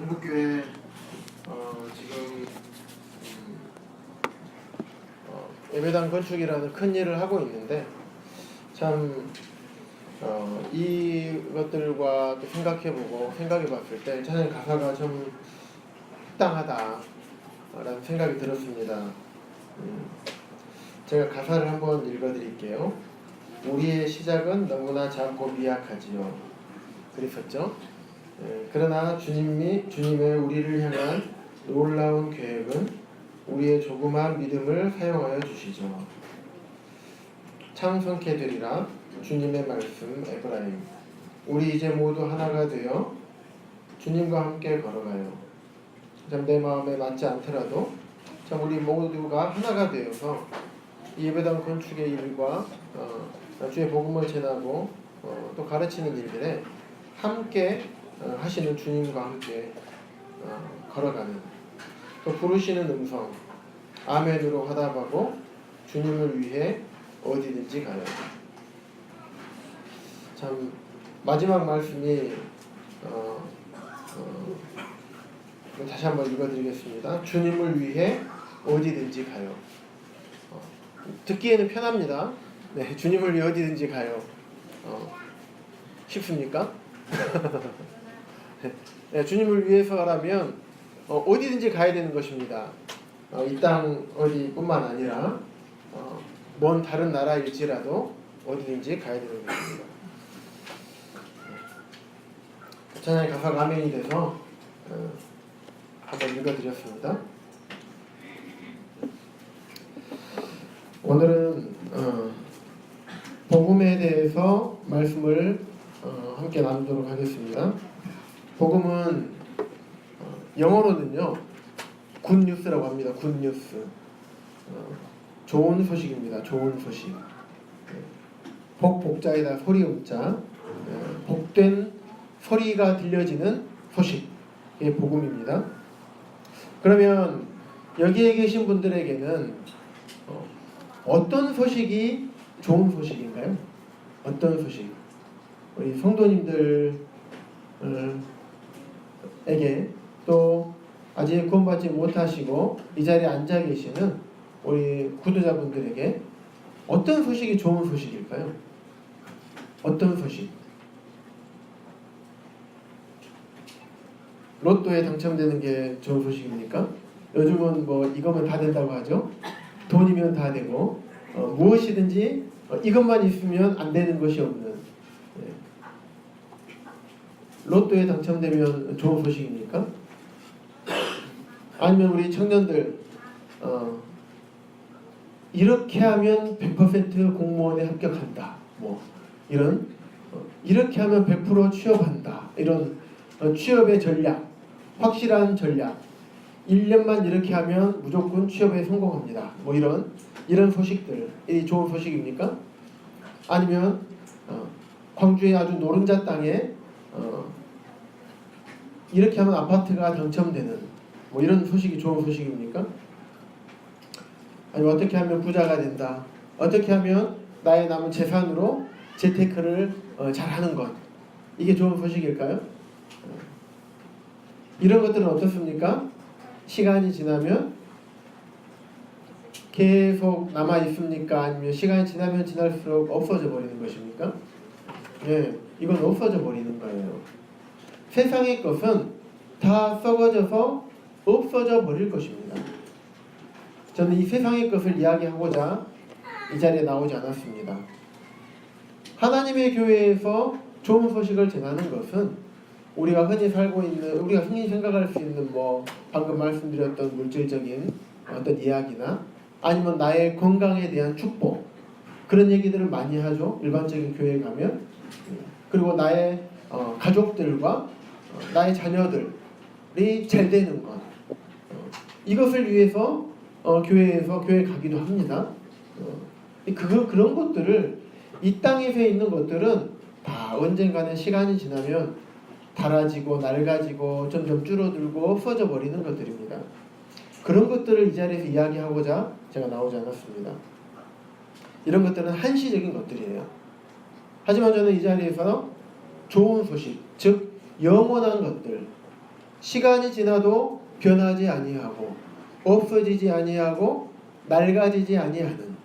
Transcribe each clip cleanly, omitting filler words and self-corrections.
한국교회 지금 예배당 건축이라는 큰 일을 하고 있는데 참 이것들과 또 생각해봤을 때 찬양 가사가 좀 합당하다라는 생각이 들었습니다. 제가 가사를 한번 읽어드릴게요. 우리의 시작은 너무나 작고 미약하지요. 그랬었죠. 그러나 주님의 우리를 향한 놀라운 계획은 우리의 조그마한 믿음을 사용하여 주시죠. 창성케 되리라 주님의 말씀 에브라임. 우리 이제 모두 하나가 되어 주님과 함께 걸어가요. 참 내 마음에 맞지 않더라도 참 우리 모두가 하나가 되어서 이 예배당 건축의 일과 주의 복음을 전하고 또 가르치는 일들에 함께 하시는 주님과 함께 걸어가는, 또 부르시는 음성 아멘으로 화답하고 주님을 위해 어디든지 가요. 참 마지막 말씀이 다시 한번 읽어드리겠습니다. 주님을 위해 어디든지 가요. 듣기에는 편합니다. 네, 주님을 위해 어디든지 가요. 쉽습니까? 네, 주님을 위해서라면 어디든지 가야 되는 것입니다. 이 땅 어디뿐만 아니라 먼 다른 나라일지라도 어디든지 가야 되는 것입니다. 찬양의 가사가 아멘이 돼서 한번 읽어드렸습니다. 오늘은 복음에 대해서 말씀을 함께 나누도록 하겠습니다. 복음은 영어로는요 굿뉴스라고 합니다. 굿뉴스, 좋은 소식입니다. 좋은 소식. 복자에다 소리 음자, 복된 소리가 들려지는 소식, 이게 복음입니다. 그러면 여기에 계신 분들에게는 어떤 소식이 좋은 소식인가요? 어떤 소식? 우리 성도님들에게, 또 아직 구원받지 못하시고 이 자리에 앉아 계시는 우리 구독자분들에게 어떤 소식이 좋은 소식일까요? 어떤 소식? 로또에 당첨되는 게 좋은 소식입니까? 요즘은 뭐 이거면 다 된다고 하죠. 돈이면 다 되고 무엇이든지 이것만 있으면 안 되는 것이 없는, 로또에 당첨되면 좋은 소식입니까? 아니면 우리 청년들 이렇게 하면 100% 공무원에 합격한다, 뭐 이런 이렇게 하면 100% 취업한다, 이런 취업의 전략, 확실한 전략, 1년만 이렇게 하면 무조건 취업에 성공합니다, 뭐 이런 소식들이 좋은 소식입니까? 아니면 광주의 아주 노른자 땅에 이렇게 하면 아파트가 당첨되는, 뭐 이런 소식이 좋은 소식입니까? 아니면 어떻게 하면 부자가 된다, 어떻게 하면 나의 남은 재산으로 재테크를 잘하는 것, 이게 좋은 소식일까요? 이런 것들은 어떻습니까? 시간이 지나면 계속 남아 있습니까? 아니면 시간이 지나면 지날수록 없어져 버리는 것입니까? 네, 이건 없어져 버리는 거예요. 세상의 것은 다 썩어져서 없어져 버릴 것입니다. 저는 이 세상의 것을 이야기하고자 이 자리에 나오지 않았습니다. 하나님의 교회에서 좋은 소식을 전하는 것은 우리가 흔히 살고 있는, 우리가 흔히 생각할 수 있는 뭐 방금 말씀드렸던 물질적인 어떤 이야기나 아니면 나의 건강에 대한 축복, 그런 얘기들을 많이 하죠. 일반적인 교회에 가면. 그리고 나의 가족들과 나의 자녀들이 잘 되는 것, 이것을 위해서 교회에 가기도 합니다. 그런 것들을, 이 땅에서 있는 것들은 다 언젠가는 시간이 지나면 닳아지고 낡아지고 점점 줄어들고 없어져 버리는 것들입니다. 그런 것들을 이 자리에서 이야기하고자 제가 나오지 않았습니다. 이런 것들은 한시적인 것들이에요. 하지만 저는 이 자리에서 좋은 소식, 즉 영원한 것들, 시간이 지나도 변하지 아니하고 없어지지 아니하고 낡아지지 아니하는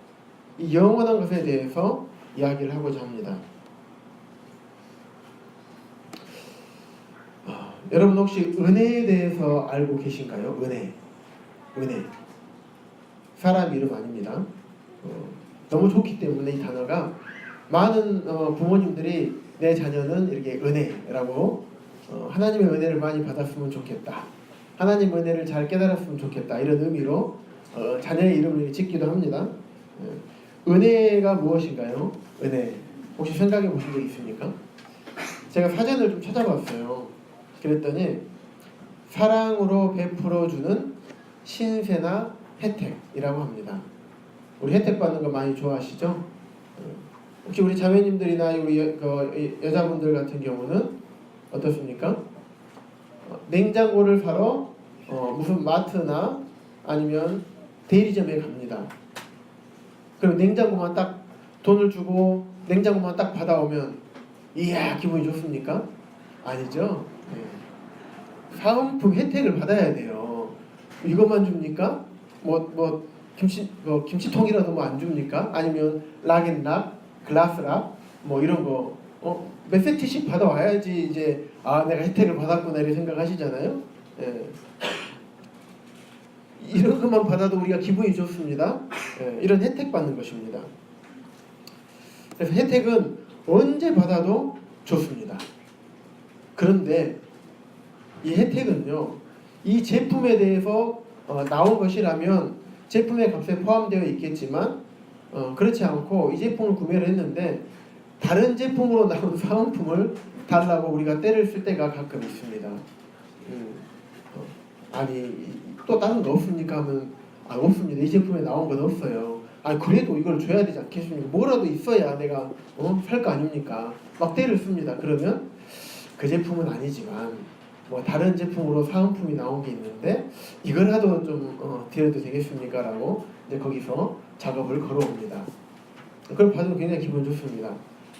이 영원한 것에 대해서 이야기를 하고자 합니다. 여러분 혹시 은혜에 대해서 알고 계신가요? 은혜. 사람 이름 아닙니다. 너무 좋기 때문에 이 단어가 많은 부모님들이 내 자녀는 이렇게 은혜라고 하나님의 은혜를 많이 받았으면 좋겠다. 하나님 은혜를 잘 깨달았으면 좋겠다. 이런 의미로 자녀의 이름을 짓기도 합니다. 은혜가 무엇인가요? 은혜. 혹시 생각해 보신 적 있습니까? 제가 사전을 좀 찾아봤어요. 그랬더니 사랑으로 베풀어주는 신세나 혜택이라고 합니다. 우리 혜택 받는 거 많이 좋아하시죠? 혹시 우리 자매님들이나 우리 여자분들 같은 경우는 어떻습니까? 냉장고를 사러 무슨 마트나 아니면 대리점에 갑니다. 그럼 냉장고만 딱 돈을 주고 냉장고만 딱 받아오면 이야 기분이 좋습니까? 아니죠. 사은품 혜택을 받아야 돼요. 이것만 줍니까? 김치통이라도 뭐 안 줍니까? 아니면 락앤락, 글라스락 뭐 이런 거 몇 세트씩 받아와야지 이제 내가 혜택을 받았구나 이렇게 생각하시잖아요. 이런 것만 받아도 우리가 기분이 좋습니다. 이런 혜택 받는 것입니다. 그래서 혜택은 언제 받아도 좋습니다. 그런데 이 혜택은요, 이 제품에 대해서 나온 것이라면 제품의 값에 포함되어 있겠지만 그렇지 않고 이 제품을 구매를 했는데 다른 제품으로 나온 사은품을 달라고 우리가 때를 쓸 때가 가끔 있습니다. 아니 또 다른 거 없습니까 하면 없습니다. 이 제품에 나온 건 없어요. 그래도 이걸 줘야 되지 않겠습니까? 뭐라도 있어야 내가 살 거 아닙니까? 막 때를 씁니다. 그러면 그 제품은 아니지만 뭐 다른 제품으로 사은품이 나온 게 있는데 이거라도 좀 드려도 되겠습니까? 라고 이제 거기서 작업을 걸어옵니다. 그걸 받으면 굉장히 기분 좋습니다.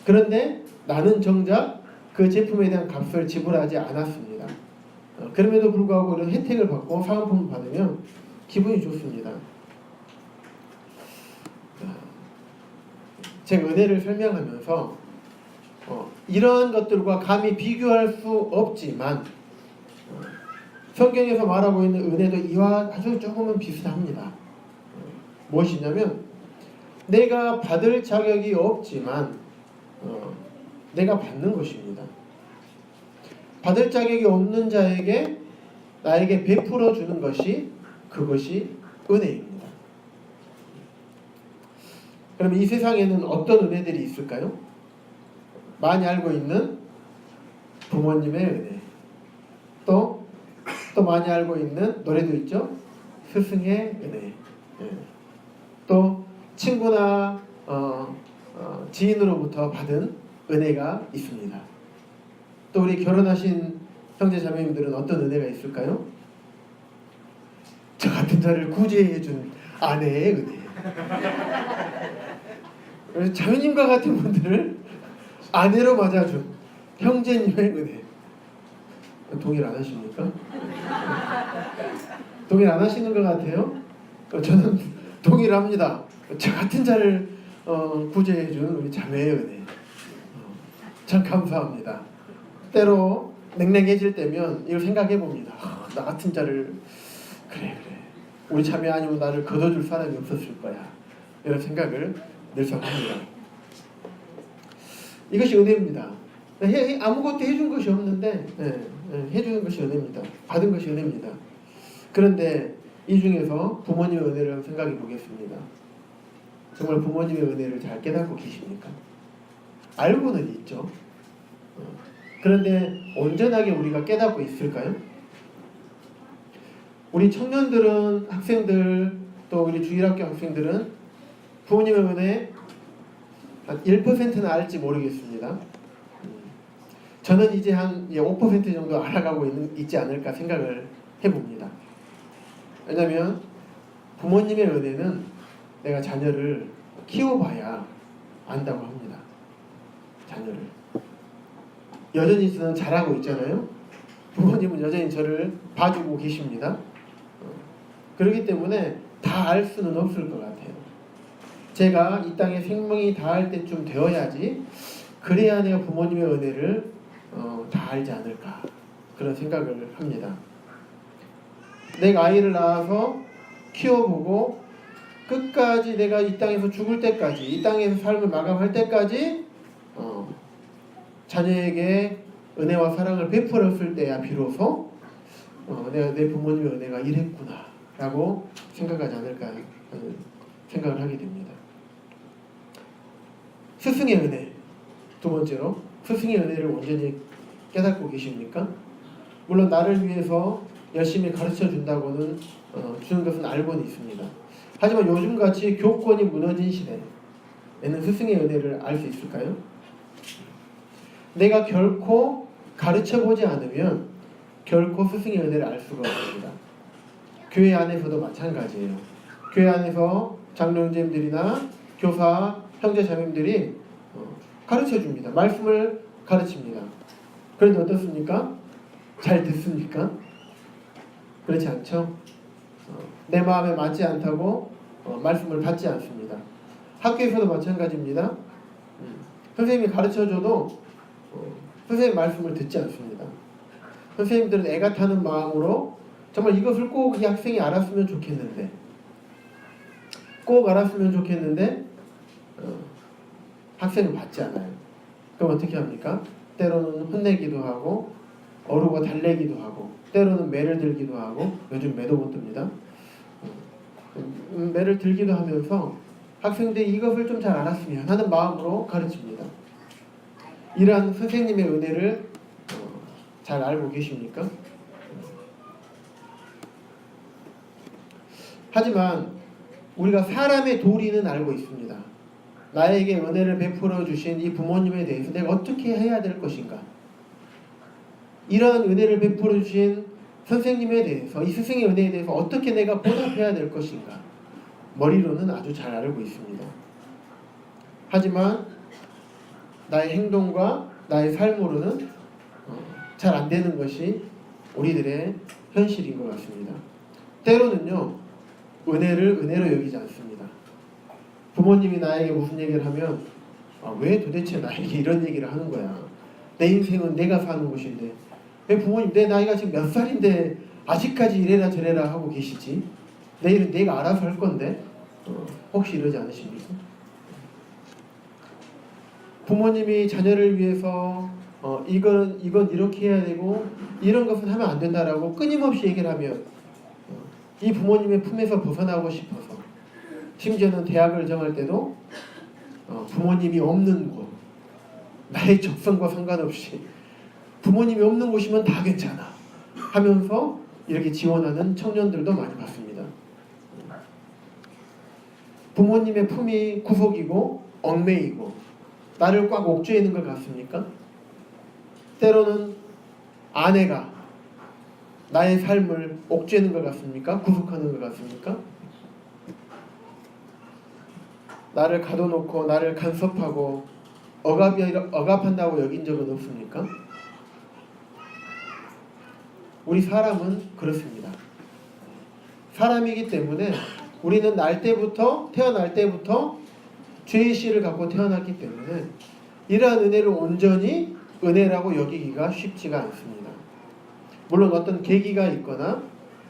그런데 나는 정작 그 제품에 대한 값을 지불하지 않았습니다. 그럼에도 불구하고 이런 혜택을 받고 사은품을 받으면 기분이 좋습니다. 제가 은혜를 설명하면서 이런 것들과 감히 비교할 수 없지만 성경에서 말하고 있는 은혜도 이와 아주 조금은 비슷합니다. 무엇이냐면 내가 받을 자격이 없지만 내가 받는 것입니다. 받을 자격이 없는 자에게 나에게 베풀어 주는 것이 그것이 은혜입니다. 그럼 이 세상에는 어떤 은혜들이 있을까요? 많이 알고 있는 부모님의 은혜, 또 많이 알고 있는 노래도 있죠. 스승의 은혜, 또 친구나 지인으로부터 받은 은혜가 있습니다. 또 우리 결혼하신 형제 자매님들은 어떤 은혜가 있을까요? 저 같은 자를 구제해준 아내의 은혜. 그래서 자매님과 같은 분들을 아내로 맞아준 형제님의 은혜. 동일 안 하십니까? 동일 안 하시는 것 같아요? 저는 동일합니다. 저 같은 자를 구제해준 우리 자매의 은혜. 참 감사합니다. 때로 냉랭해질 때면 이걸 생각해 봅니다. 나 같은 자를 그래 우리 자매 아니면 나를 걷어줄 사람이 없었을 거야. 이런 생각을 늘상 합니다. 이것이 은혜입니다. 아무것도 해준 것이 없는데 해주는 것이 은혜입니다. 받은 것이 은혜입니다. 그런데 이 중에서 부모님의 은혜를 생각해 보겠습니다. 정말 부모님의 은혜를 잘 깨닫고 계십니까? 알고는 있죠. 그런데 온전하게 우리가 깨닫고 있을까요? 우리 청년들은, 학생들, 또 우리 주일학교 학생들은 부모님의 은혜 한 1%는 알지 모르겠습니다. 저는 이제 한 5% 정도 알아가고 있지 않을까 생각을 해봅니다. 왜냐하면 부모님의 은혜는 내가 자녀를 키워봐야 안다고 합니다. 자녀를 여전히 저는 잘하고 있잖아요. 부모님은 여전히 저를 봐주고 계십니다. 그렇기 때문에 다 알 수는 없을 것 같아요. 제가 이 땅에 생명이 다할 때쯤 되어야지 그래야 내가 부모님의 은혜를 다 알지 않을까 그런 생각을 합니다. 내가 아이를 낳아서 키워보고 끝까지 내가 이 땅에서 죽을 때까지 이 땅에서 삶을 마감할 때까지 자녀에게 은혜와 사랑을 베풀었을 때야 비로소 내가 내 부모님의 은혜가 이랬구나 라고 생각하지 않을까 하는 생각을 하게 됩니다. 스승의 은혜, 두 번째로 스승의 은혜를 온전히 깨닫고 계십니까? 물론 나를 위해서 열심히 가르쳐 준다고는 주는 것은 알고는 있습니다. 하지만 요즘같이 교권이 무너진 시대에는 스승의 은혜를 알 수 있을까요? 내가 결코 가르쳐보지 않으면 결코 스승의 은혜를 알 수가 없습니다. 교회 안에서도 마찬가지예요. 교회 안에서 장로님들이나 교사, 형제자매들이 가르쳐줍니다. 말씀을 가르칩니다. 그런데 어떻습니까? 잘 듣습니까? 그렇지 않죠? 내 마음에 맞지 않다고 말씀을 받지 않습니다. 학교에서도 마찬가지입니다. 선생님이 가르쳐줘도 선생님 말씀을 듣지 않습니다. 선생님들은 애가 타는 마음으로 정말 이것을 꼭 이 학생이 알았으면 좋겠는데 학생은 받지 않아요. 그럼 어떻게 합니까? 때로는 혼내기도 하고 어루고 달래기도 하고 때로는 매를 들기도 하고 요즘 매도 못 듭니다. 매를 들기도 하면서 학생들이 이것을 좀 잘 알았으면 하는 마음으로 가르칩니다. 이러한 선생님의 은혜를 잘 알고 계십니까? 하지만 우리가 사람의 도리는 알고 있습니다. 나에게 은혜를 베풀어 주신 이 부모님에 대해서 내가 어떻게 해야 될 것인가? 이러한 은혜를 베풀어 주신 선생님에 대해서 이 스승의 은혜에 대해서 어떻게 내가 보답해야 될 것인가? 머리로는 아주 잘 알고 있습니다. 하지만 나의 행동과 나의 삶으로는 잘 안 되는 것이 우리들의 현실인 것 같습니다. 때로는요, 은혜를 은혜로 여기지 않습니다. 부모님이 나에게 무슨 얘기를 하면 왜 도대체 나에게 이런 얘기를 하는 거야? 내 인생은 내가 사는 것인데 왜 부모님 내 나이가 지금 몇 살인데 아직까지 이래라 저래라 하고 계시지? 내일은 내가 알아서 할 건데 혹시 이러지 않으십니까? 부모님이 자녀를 위해서 이건 이렇게 해야 되고 이런 것은 하면 안 된다라고 끊임없이 얘기를 하면 이 부모님의 품에서 벗어나고 싶어서 심지어는 대학을 정할 때도 부모님이 없는 곳 나의 적성과 상관없이 부모님이 없는 곳이면 다 괜찮아 하면서 이렇게 지원하는 청년들도 많이 봤습니다. 부모님의 품이 구속이고 얽매이고 나를 꽉 옥죄어 있는 것 같습니까? 때로는 아내가 나의 삶을 옥죄는 것 같습니까? 구속하는 것 같습니까? 나를 가둬놓고 나를 간섭하고 억압한다고 여긴 적은 없습니까? 우리 사람은 그렇습니다. 사람이기 때문에 우리는 태어날 때부터 죄의 씨를 갖고 태어났기 때문에 이러한 은혜를 온전히 은혜라고 여기기가 쉽지가 않습니다. 물론 어떤 계기가 있거나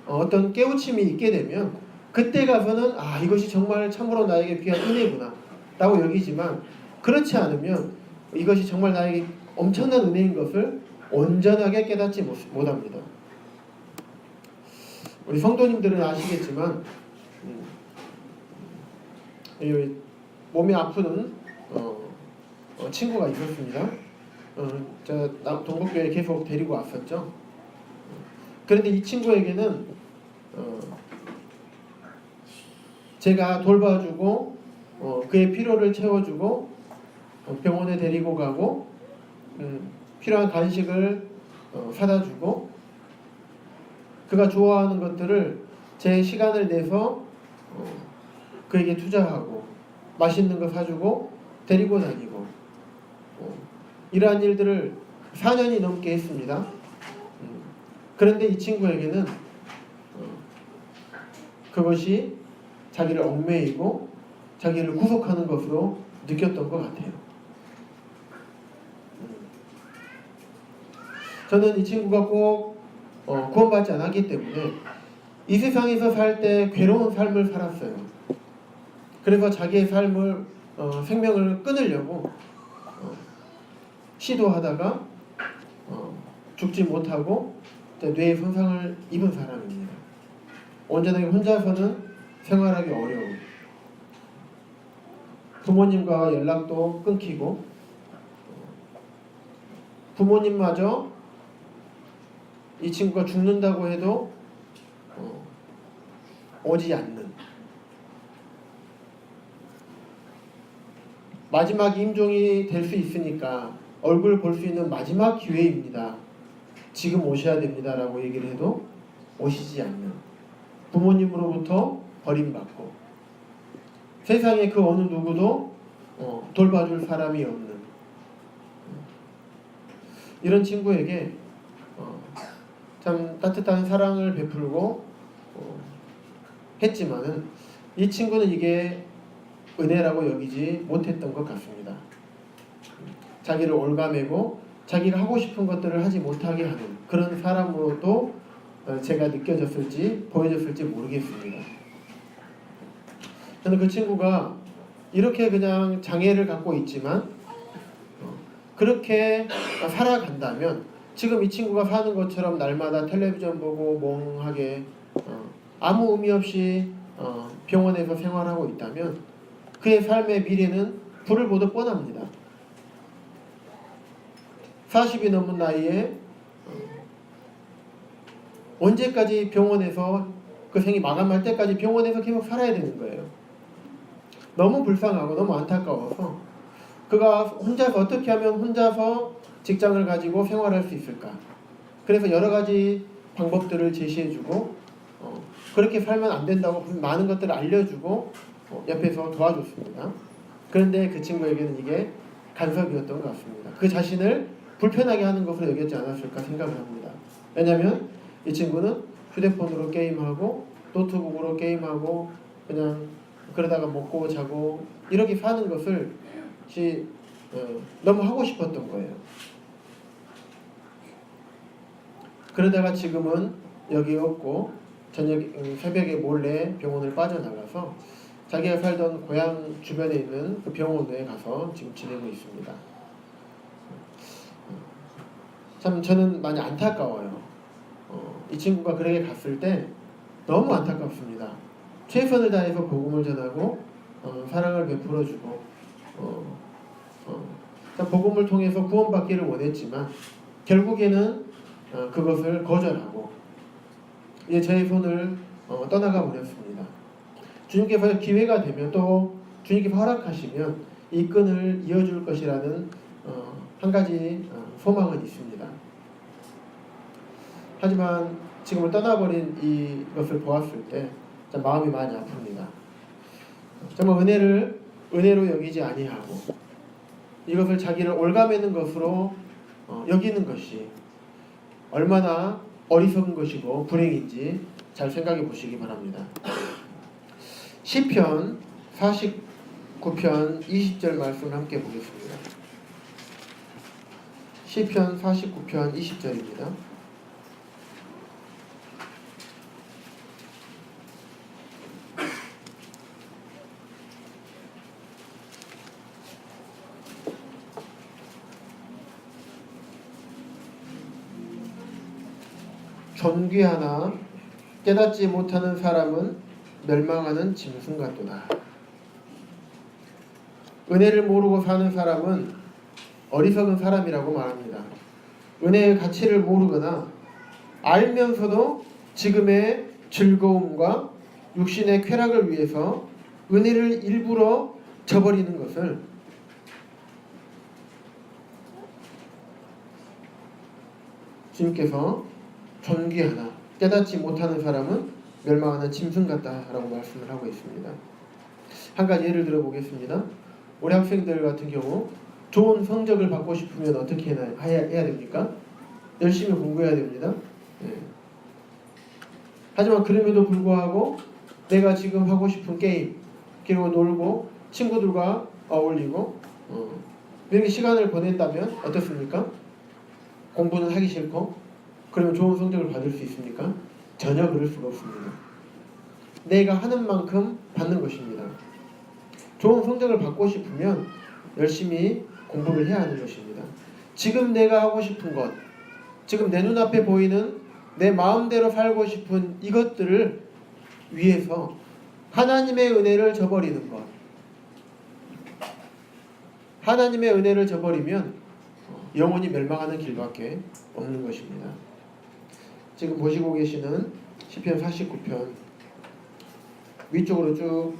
어떤 깨우침이 있게 되면 그때 가서는 이것이 정말 참으로 나에게 귀한 은혜구나 라고 여기지만 그렇지 않으면 이것이 정말 나에게 엄청난 은혜인 것을 온전하게 깨닫지 못합니다. 우리 성도님들은 아시겠지만 몸이 아픈 친구가 있었습니다. 제가 동국교회에 계속 데리고 왔었죠. 그런데 이 친구에게는 제가 돌봐주고 그의 필요를 채워주고 병원에 데리고 가고 필요한 간식을 사다 주고 그가 좋아하는 것들을 제 시간을 내서 그에게 투자하고 맛있는 거 사주고 데리고 다니고 이러한 일들을 4년이 넘게 했습니다. 그런데 이 친구에게는 그것이 자기를 얽매이고 자기를 구속하는 것으로 느꼈던 것 같아요. 저는 이 친구가 꼭 구원받지 않았기 때문에 이 세상에서 살 때 괴로운 삶을 살았어요. 그래서 자기의 삶을 생명을 끊으려고 시도하다가 죽지 못하고 뇌에 손상을 입은 사람입니다. 온전하게 혼자서는 생활하기 어려운, 부모님과 연락도 끊기고 부모님마저 이 친구가 죽는다고 해도 오지 않는, 마지막 임종이 될 수 있으니까 얼굴 볼 수 있는 마지막 기회입니다, 지금 오셔야 됩니다 라고 얘기를 해도 오시지 않는, 부모님으로부터 버림받고 세상에 그 어느 누구도 돌봐줄 사람이 없는 이런 친구에게 참 따뜻한 사랑을 베풀고 했지만은 이 친구는 이게 은혜라고 여기지 못했던 것 같습니다. 자기를 올가매고 자기가 하고 싶은 것들을 하지 못하게 하는 그런 사람으로도 제가 느껴졌을지 보여졌을지 모르겠습니다. 저는 그 친구가 이렇게 그냥 장애를 갖고 있지만 그렇게 살아간다면 지금 이 친구가 사는 것처럼 날마다 텔레비전 보고 멍하게 아무 의미 없이 병원에서 생활하고 있다면 그의 삶의 미래는 불을 보듯 뻔합니다. 40이 넘은 나이에 언제까지 병원에서 그 생이 마감할 때까지 병원에서 계속 살아야 되는 거예요. 너무 불쌍하고 너무 안타까워서 그가 혼자서 어떻게 하면 혼자서 직장을 가지고 생활할 수 있을까? 그래서 여러 가지 방법들을 제시해주고 그렇게 살면 안 된다고 많은 것들을 알려주고 옆에서 도와줬습니다. 그런데 그 친구에게는 이게 간섭이었던 것 같습니다. 그 자신을 불편하게 하는 것으로 여겼지 않았을까 생각을 합니다. 왜냐하면 이 친구는 휴대폰으로 게임하고 노트북으로 게임하고 그냥 그러다가 먹고 자고 이렇게 사는 것을 너무 하고 싶었던 거예요. 그러다가 지금은 여기 없고 저녁 새벽에 몰래 병원을 빠져나가서 자기가 살던 고향 주변에 있는 그 병원에 가서 지금 지내고 있습니다. 참 저는 많이 안타까워요. 이 친구가 그렇게 갔을 때 너무 안타깝습니다. 최선을 다해서 복음을 전하고 사랑을 베풀어주고 복음을 통해서 구원받기를 원했지만 결국에는 그것을 거절하고 이제 저의 손을 떠나가 버렸습니다. 주님께서 기회가 되면 또 주님께서 허락하시면 이 끈을 이어줄 것이라는 한 가지 소망은 있습니다. 하지만 지금을 떠나버린 이것을 보았을 때 마음이 많이 아픕니다. 정말 은혜로 여기지 아니하고 이것을 자기를 올가매는 것으로 여기는 것이 얼마나 어리석은 것이고 불행인지 잘 생각해 보시기 바랍니다. 시편 49편 20절 말씀을 함께 보겠습니다. 시편 49편 20절입니다. 존귀하나 깨닫지 못하는 사람은 멸망하는 짐승 같도다. 은혜를 모르고 사는 사람은 어리석은 사람이라고 말합니다. 은혜의 가치를 모르거나 알면서도 지금의 즐거움과 육신의 쾌락을 위해서 은혜를 일부러 저버리는 것을 주님께서 존귀하나 깨닫지 못하는 사람은 멸망하는 짐승 같다라고 말씀을 하고 있습니다. 한 가지 예를 들어 보겠습니다. 우리 학생들 같은 경우 좋은 성적을 받고 싶으면 어떻게 해야 됩니까? 열심히 공부해야 됩니다. 예. 하지만 그럼에도 불구하고 내가 지금 하고 싶은 게임, 그리고 놀고 친구들과 어울리고 이렇게 시간을 보낸다면 어떻습니까? 공부는 하기 싫고 그러면 좋은 성적을 받을 수 있습니까? 전혀 그럴 수가 없습니다. 내가 하는 만큼 받는 것입니다. 좋은 성적을 받고 싶으면 열심히 공부를 해야 하는 것입니다. 지금 내가 하고 싶은 것, 지금 내 눈앞에 보이는 내 마음대로 살고 싶은 이것들을 위해서 하나님의 은혜를 저버리는 것. 하나님의 은혜를 저버리면 영원히 멸망하는 길밖에 없는 것입니다. 지금 보시고 계시는 시편 49편 위쪽으로 쭉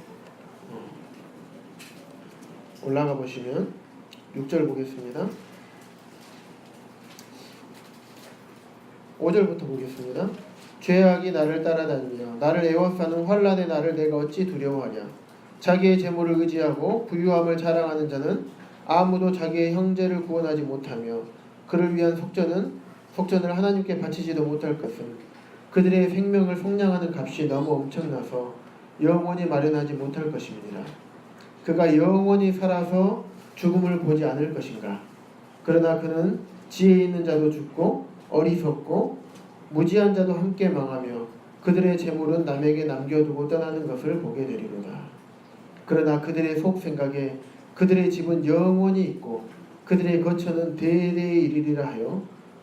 올라가 보시면 6절 보겠습니다. 5절부터 보겠습니다. 죄악이 나를 따라다니며 나를 에워싸는 환난의 나를 내가 어찌 두려워하랴. 자기의 재물을 의지하고 부유함을 자랑하는 자는 아무도 자기의 형제를 구원하지 못하며 그를 위한 속전을 하나님께 바치지도 못할 것은 그들의 생명을 속량하는 값이 너무 엄청나서 영원히 마련하지 못할 것입니다. 그가 영원히 살아서 죽음을 보지 않을 것인가. 그러나 그는 지혜 있는 자도 죽고 어리석고 무지한 자도 함께 망하며 그들의 재물은 남에게 남겨두고 떠나는 것을 보게 되리로다. 그러나 그들의 속 생각에 그들의 집은 영원히 있고 그들의 거처는 대대에 이르리라 하여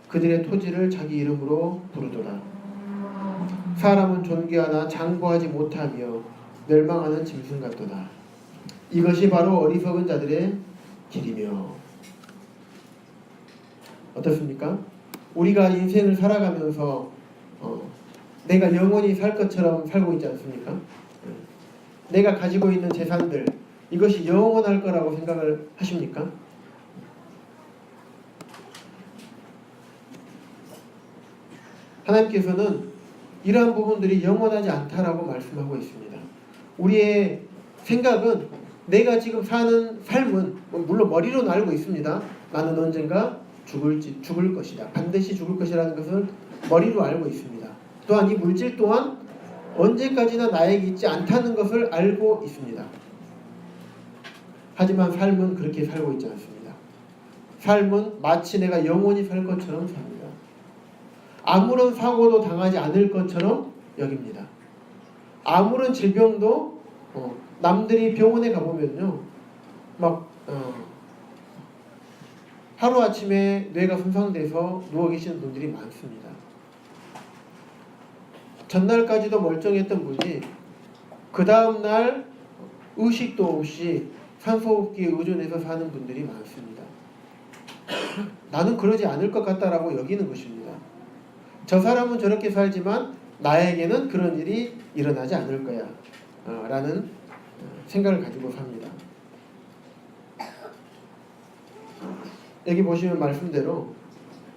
그들의 토지를 자기 이름으로 부르도다. 사람은 존귀하나 장구하지 못하며 멸망하는 짐승 같도다. 이것이 바로 어리석은 자들의 길이며. 어떻습니까? 우리가 인생을 살아가면서 내가 영원히 살 것처럼 살고 있지 않습니까? 내가 가지고 있는 재산들 이것이 영원할 거라고 생각을 하십니까? 하나님께서는 이러한 부분들이 영원하지 않다라고 말씀하고 있습니다. 우리의 생각은 내가 지금 사는 삶은 물론 머리로는 알고 있습니다. 나는 언젠가 죽을 것이다. 반드시 죽을 것이라는 것을 머리로 알고 있습니다. 또한 이 물질 또한 언제까지나 나에게 있지 않다는 것을 알고 있습니다. 하지만 삶은 그렇게 살고 있지 않습니다. 삶은 마치 내가 영원히 살 것처럼 삽니다. 아무런 사고도 당하지 않을 것처럼 여깁니다. 아무런 질병도 남들이 병원에 가보면요 막 하루아침에 뇌가 손상돼서 누워 계시는 분들이 많습니다. 전날까지도 멀쩡했던 분이 그 다음날 의식도 없이 산소호흡기에 의존해서 사는 분들이 많습니다. 나는 그러지 않을 것 같다라고 여기는 것입니다. 저 사람은 저렇게 살지만 나에게는 그런 일이 일어나지 않을 거야 라는 생각을 가지고 삽니다. 여기 보시면 말씀대로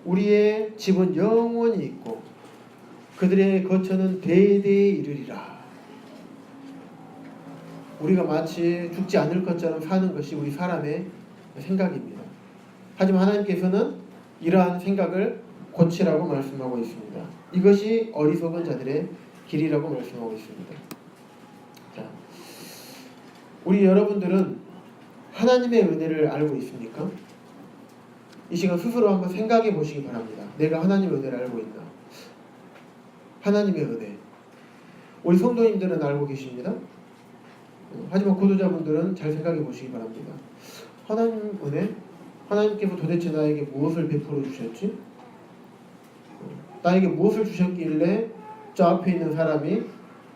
우리의 집은 영원히 있고 그들의 거처는 대대에 이르리라. 우리가 마치 죽지 않을 것처럼 사는 것이 우리 사람의 생각입니다. 하지만 하나님께서는 이러한 생각을 고치라고 말씀하고 있습니다. 이것이 어리석은 자들의 길이라고 말씀하고 있습니다. 자, 우리 여러분들은 하나님의 은혜를 알고 있습니까? 이 시간 스스로 한번 생각해 보시기 바랍니다. 내가 하나님의 은혜를 알고 있나? 하나님의 은혜. 우리 성도님들은 알고 계십니다. 하지만 구독자분들은 잘 생각해 보시기 바랍니다. 하나님 은혜? 하나님께서 도대체 나에게 무엇을 베풀어 주셨지? 나에게 무엇을 주셨길래 저 앞에 있는 사람이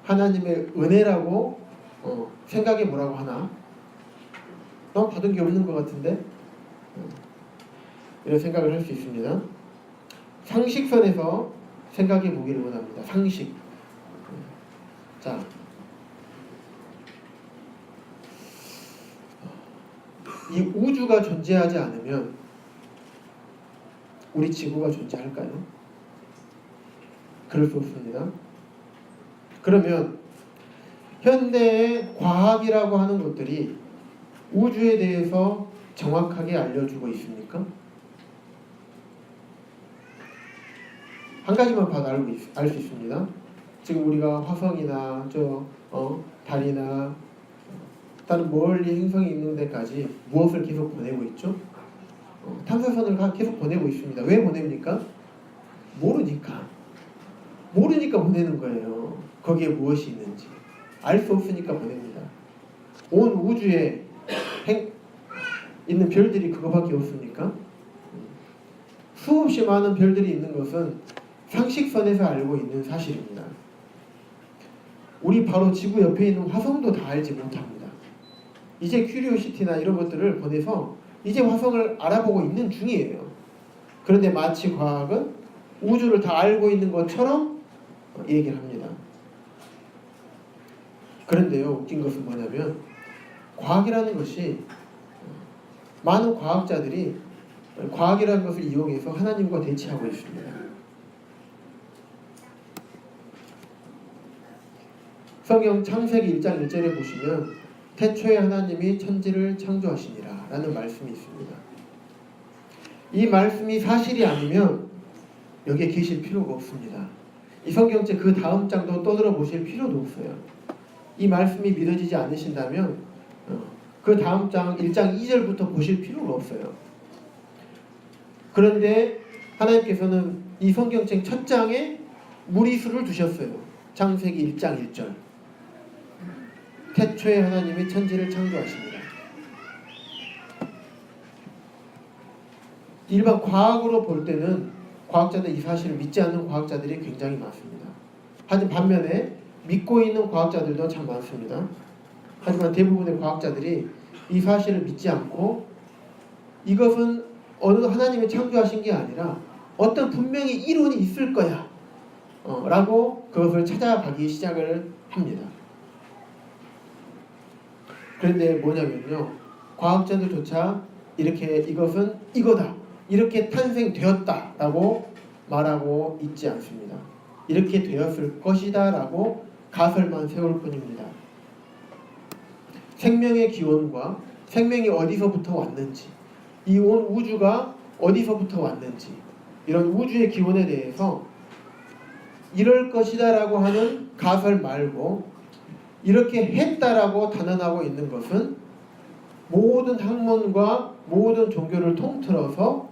하나님의 은혜라고 생각해 보라고 하나? 난 받은 게 없는 것 같은데? 이런 생각을 할 수 있습니다. 상식선에서 생각해 보기를 원합니다. 상식. 자, 이 우주가 존재하지 않으면 우리 지구가 존재할까요? 그럴 수 없습니다. 그러면 현대의 과학이라고 하는 것들이 우주에 대해서 정확하게 알려주고 있습니까? 한 가지만 봐도 알 수 있습니다. 지금 우리가 화성이나 달이나 다른 멀리 행성이 있는 데까지 무엇을 계속 보내고 있죠? 탐사선을 계속 보내고 있습니다. 왜 보냅니까? 모르니까 보내는 거예요. 거기에 무엇이 있는지 알 수 없으니까 보냅니다. 온 우주에 있는 별들이 그거밖에 없습니까? 수없이 많은 별들이 있는 것은 상식선에서 알고 있는 사실입니다. 우리 바로 지구 옆에 있는 화성도 다 알지 못합니다. 이제 큐리오시티나 이런 것들을 보내서 이제 화성을 알아보고 있는 중이에요. 그런데 마치 과학은 우주를 다 알고 있는 것처럼 얘기를 합니다. 그런데요, 웃긴 것은 뭐냐면 과학이라는 것이 많은 과학자들이 과학이라는 것을 이용해서 하나님과 대치하고 있습니다. 성경 창세기 1장 1절에 보시면 태초에 하나님이 천지를 창조하시니라 라는 말씀이 있습니다. 이 말씀이 사실이 아니면 여기에 계실 필요가 없습니다. 이 성경책 그 다음 장도 떠들어 보실 필요도 없어요. 이 말씀이 믿어지지 않으신다면 그 다음 장 1장 2절부터 보실 필요가 없어요. 그런데 하나님께서는 이 성경책 첫 장에 무리수를 두셨어요. 창세기 1장 1절. 태초에 하나님이 천지를 창조하십니다. 일반 과학으로 볼 때는 과학자들 이 사실을 믿지 않는 과학자들이 굉장히 많습니다. 하지만 반면에 믿고 있는 과학자들도 참 많습니다. 하지만 대부분의 과학자들이 이 사실을 믿지 않고 이것은 어느 하나님이 창조하신 게 아니라 어떤 분명히 이론이 있을 거야 라고 그것을 찾아가기 시작을 합니다. 그런데 뭐냐면요, 과학자들조차 이렇게 이것은 이거다, 이렇게 탄생되었다 라고 말하고 있지 않습니다. 이렇게 되었을 것이다 라고 가설만 세울 뿐입니다. 생명의 기원과 생명이 어디서부터 왔는지, 이 온 우주가 어디서부터 왔는지, 이런 우주의 기원에 대해서 이럴 것이다 라고 하는 가설 말고 이렇게 했다라고 단언하고 있는 것은 모든 학문과 모든 종교를 통틀어서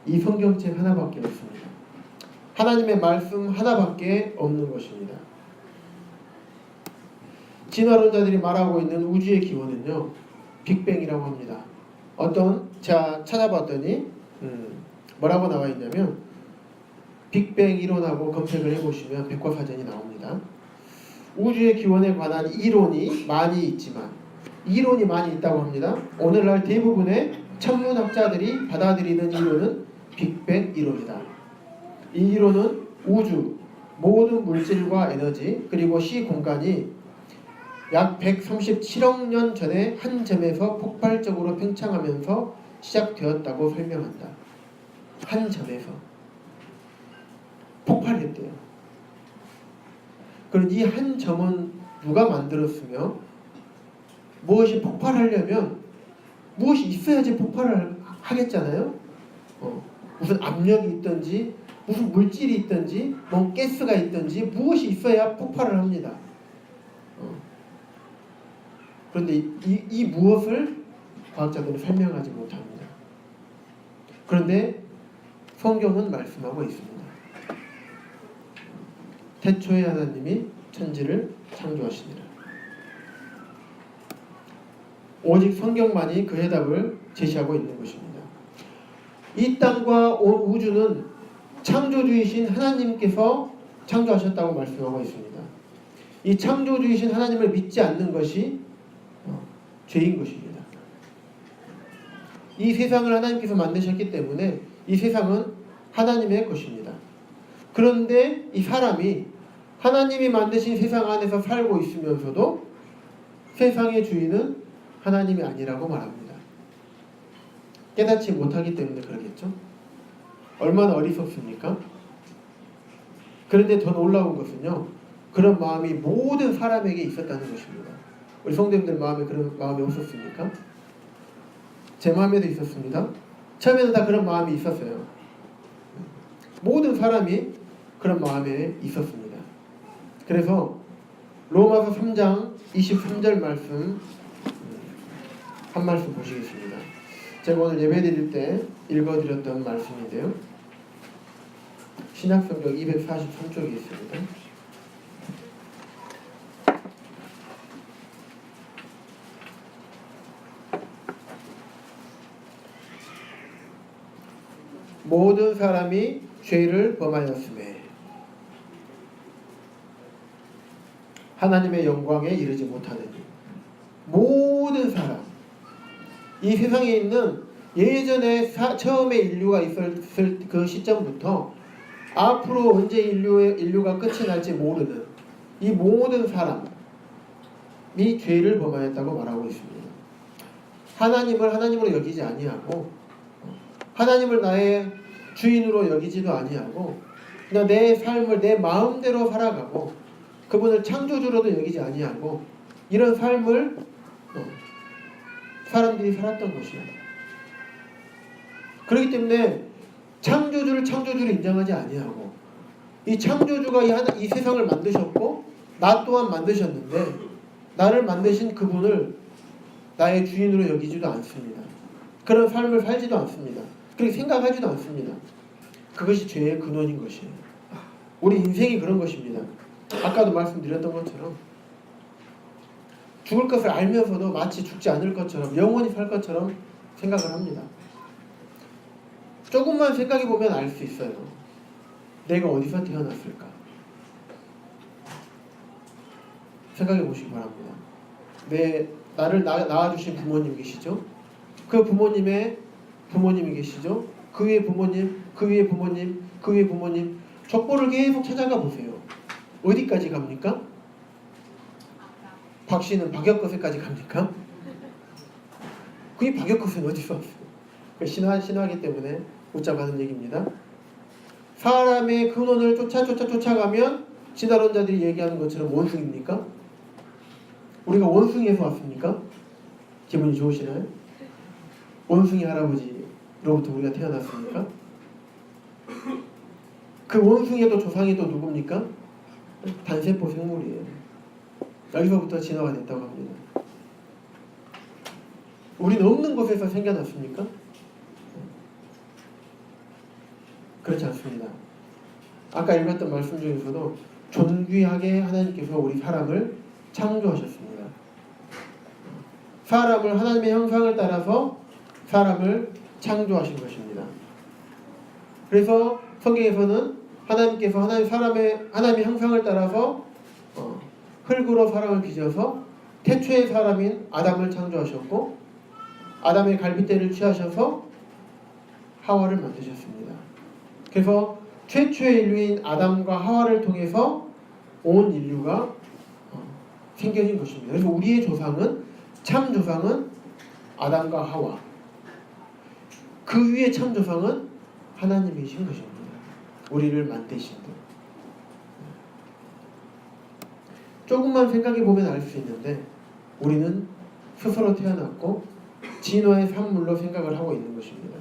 이 성경책 하나밖에 없습니다. 하나님의 말씀 하나밖에 없는 것입니다. 진화론자들이 말하고 있는 우주의 기원은요, 빅뱅이라고 합니다. 제가 찾아봤더니 뭐라고 나와 있냐면 빅뱅 이론하고 검색을 해보시면 백과사전이 나옵니다. 우주의 기원에 관한 이론이 많이 있지만 이론이 많이 있다고 합니다. 오늘날 대부분의 천문학자들이 받아들이는 이론은 빅뱅 이론이다. 이 이론은 우주, 모든 물질과 에너지, 그리고 시공간이 약 137억 년 전에 한 점에서 폭발적으로 팽창하면서 시작되었다고 설명한다. 한 점에서 폭발했대요. 그럼 이 한 점은 누가 만들었으며 무엇이 폭발하려면 무엇이 있어야지 폭발을 하겠잖아요. 무슨 압력이 있든지 무슨 물질이 있든지 뭐 가스가 있든지 무엇이 있어야 폭발을 합니다. 그런데 이 무엇을 과학자들은 설명하지 못합니다. 그런데 성경은 말씀하고 있습니다. 태초에 하나님이 천지를 창조하시니라. 오직 성경만이 그 해답을 제시하고 있는 것입니다. 이 땅과 온 우주는 창조주이신 하나님께서 창조하셨다고 말씀하고 있습니다. 이 창조주이신 하나님을 믿지 않는 것이 죄인 것입니다. 이 세상을 하나님께서 만드셨기 때문에 이 세상은 하나님의 것입니다. 그런데 이 사람이 하나님이 만드신 세상 안에서 살고 있으면서도 세상의 주인은 하나님이 아니라고 말합니다. 깨닫지 못하기 때문에 그러겠죠. 얼마나 어리석습니까? 그런데 더 놀라운 것은요, 그런 마음이 모든 사람에게 있었다는 것입니다. 우리 성도님들 마음에 그런 마음이 없었습니까? 제 마음에도 있었습니다. 처음에는 다 그런 마음이 있었어요. 모든 사람이 그런 마음에 있었습니다. 그래서 로마서 3장 23절 말씀 한 말씀 보시겠습니다. 제가 오늘 예배 드릴 때 읽어드렸던 말씀인데요. 신약성경 243쪽에 있습니다. 모든 사람이 죄를 범하였음에 하나님의 영광에 이르지 못하느니. 모든 사람, 이 세상에 있는 예전에 처음에 인류가 있었을 그 시점부터 앞으로 언제 인류가 끝이 날지 모르는 이 모든 사람이 죄를 범하였다고 말하고 있습니다. 하나님을 하나님으로 여기지 아니하고 하나님을 나의 주인으로 여기지도 아니하고 그냥 내 삶을 내 마음대로 살아가고 그분을 창조주로도 여기지 아니하고 이런 삶을 사람들이 살았던 것이에요. 그렇기 때문에 창조주를 인정하지 아니하고 이 창조주가 이 세상을 만드셨고 나 또한 만드셨는데 나를 만드신 그분을 나의 주인으로 여기지도 않습니다. 그런 삶을 살지도 않습니다. 그렇게 생각하지도 않습니다. 그것이 죄의 근원인 것이에요. 우리 인생이 그런 것입니다. 아까도 말씀드렸던 것처럼 죽을 것을 알면서도 마치 죽지 않을 것처럼 영원히 살 것처럼 생각을 합니다. 조금만 생각해 보면 알 수 있어요. 내가 어디서 태어났을까? 생각해 보시기 바랍니다. 나를 낳아주신 부모님 계시죠? 그 부모님의 부모님이 계시죠? 그 위에 부모님, 그 위에 부모님, 그 위에 부모님. 족보를 계속 찾아가 보세요. 어디까지 갑니까? 박 씨는 박역거세까지 갑니까? 그게 박역거세는 어디서 왔어요? 신화기 때문에 웃자고 얘기입니다. 사람의 근원을 쫓아가면 진화론자들이 얘기하는 것처럼 원숭입니까? 우리가 원숭이에서 왔습니까? 기분이 좋으시나요? 원숭이 할아버지로부터 우리가 태어났습니까? 그 원숭이의 또 조상이 또 누굽니까? 단세포 생물이에요. 여기서부터 진화가 됐다고 합니다. 우리는 없는 곳에서 생겨났습니까? 그렇지 않습니다. 아까 읽었던 말씀 중에서도 존귀하게 하나님께서 우리 사람을 창조하셨습니다. 사람을 하나님의 형상을 따라서 사람을 창조하신 것입니다. 그래서 성경에서는 하나님께서 하나님의 형상을 따라서 흙으로 사람을 빚어서 태초의 사람인 아담을 창조하셨고 아담의 갈빗대를 취하셔서 하와를 만드셨습니다. 그래서 최초의 인류인 아담과 하와를 통해서 온 인류가 생겨진 것입니다. 그래서 우리의 조상은 참 조상은 아담과 하와, 그 위에 참 조상은 하나님이신 것입니다. 우리를 만드신 분. 조금만 생각해 보면 알 수 있는데 우리는 스스로 태어났고 진화의 산물로 생각을 하고 있는 것입니다.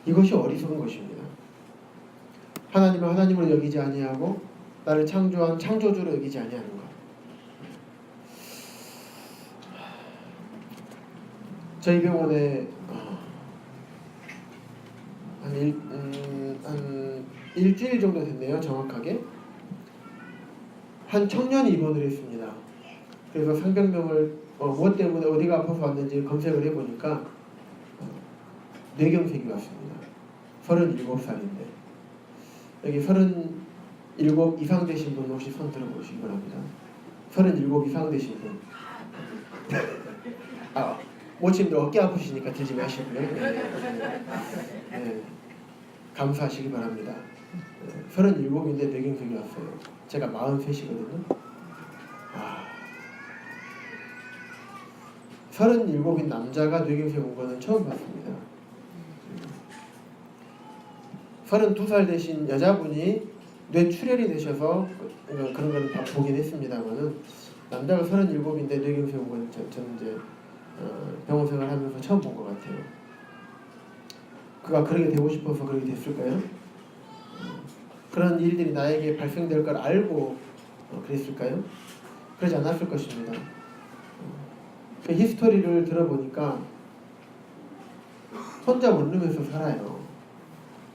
이것이 어리석은 것입니다. 하나님을 하나님으로 여기지 아니하고 나를 창조한 창조주로 여기지 아니하는 것. 저희 병원에 한 일주일 정도 됐네요. 정확하게 한 청년이 입원을 했습니다. 그래서 상병명을 무엇 때문에 어디가 아파서 왔는지 검색을 해보니까 뇌경색이 왔습니다. 37살인데 여기 37 이상 되신 분 혹시 손 들어보시기 바랍니다. 37 이상 되신 분. 모친들 어깨 아프시니까 들지 마시고요. 네. 감사하시기 바랍니다. 37인데 뇌경색이 왔어요. 제가 43이거든요. 37인 남자가 뇌경색 온 거는 처음 봤습니다. 32살 되신 여자분이 뇌출혈이 되셔서 그런 거는 보긴 했습니다만은 남자가 37인데 뇌경색 온 거는 저는 이제 병원 생활하면서 처음 본 것 같아요. 그가 그렇게 되고 싶어서 그렇게 됐을까요? 그런 일들이 나에게 발생될 걸 알고 그랬을까요? 그러지 않았을 것입니다. 그 히스토리를 들어보니까 혼자 원룸에서 살아요.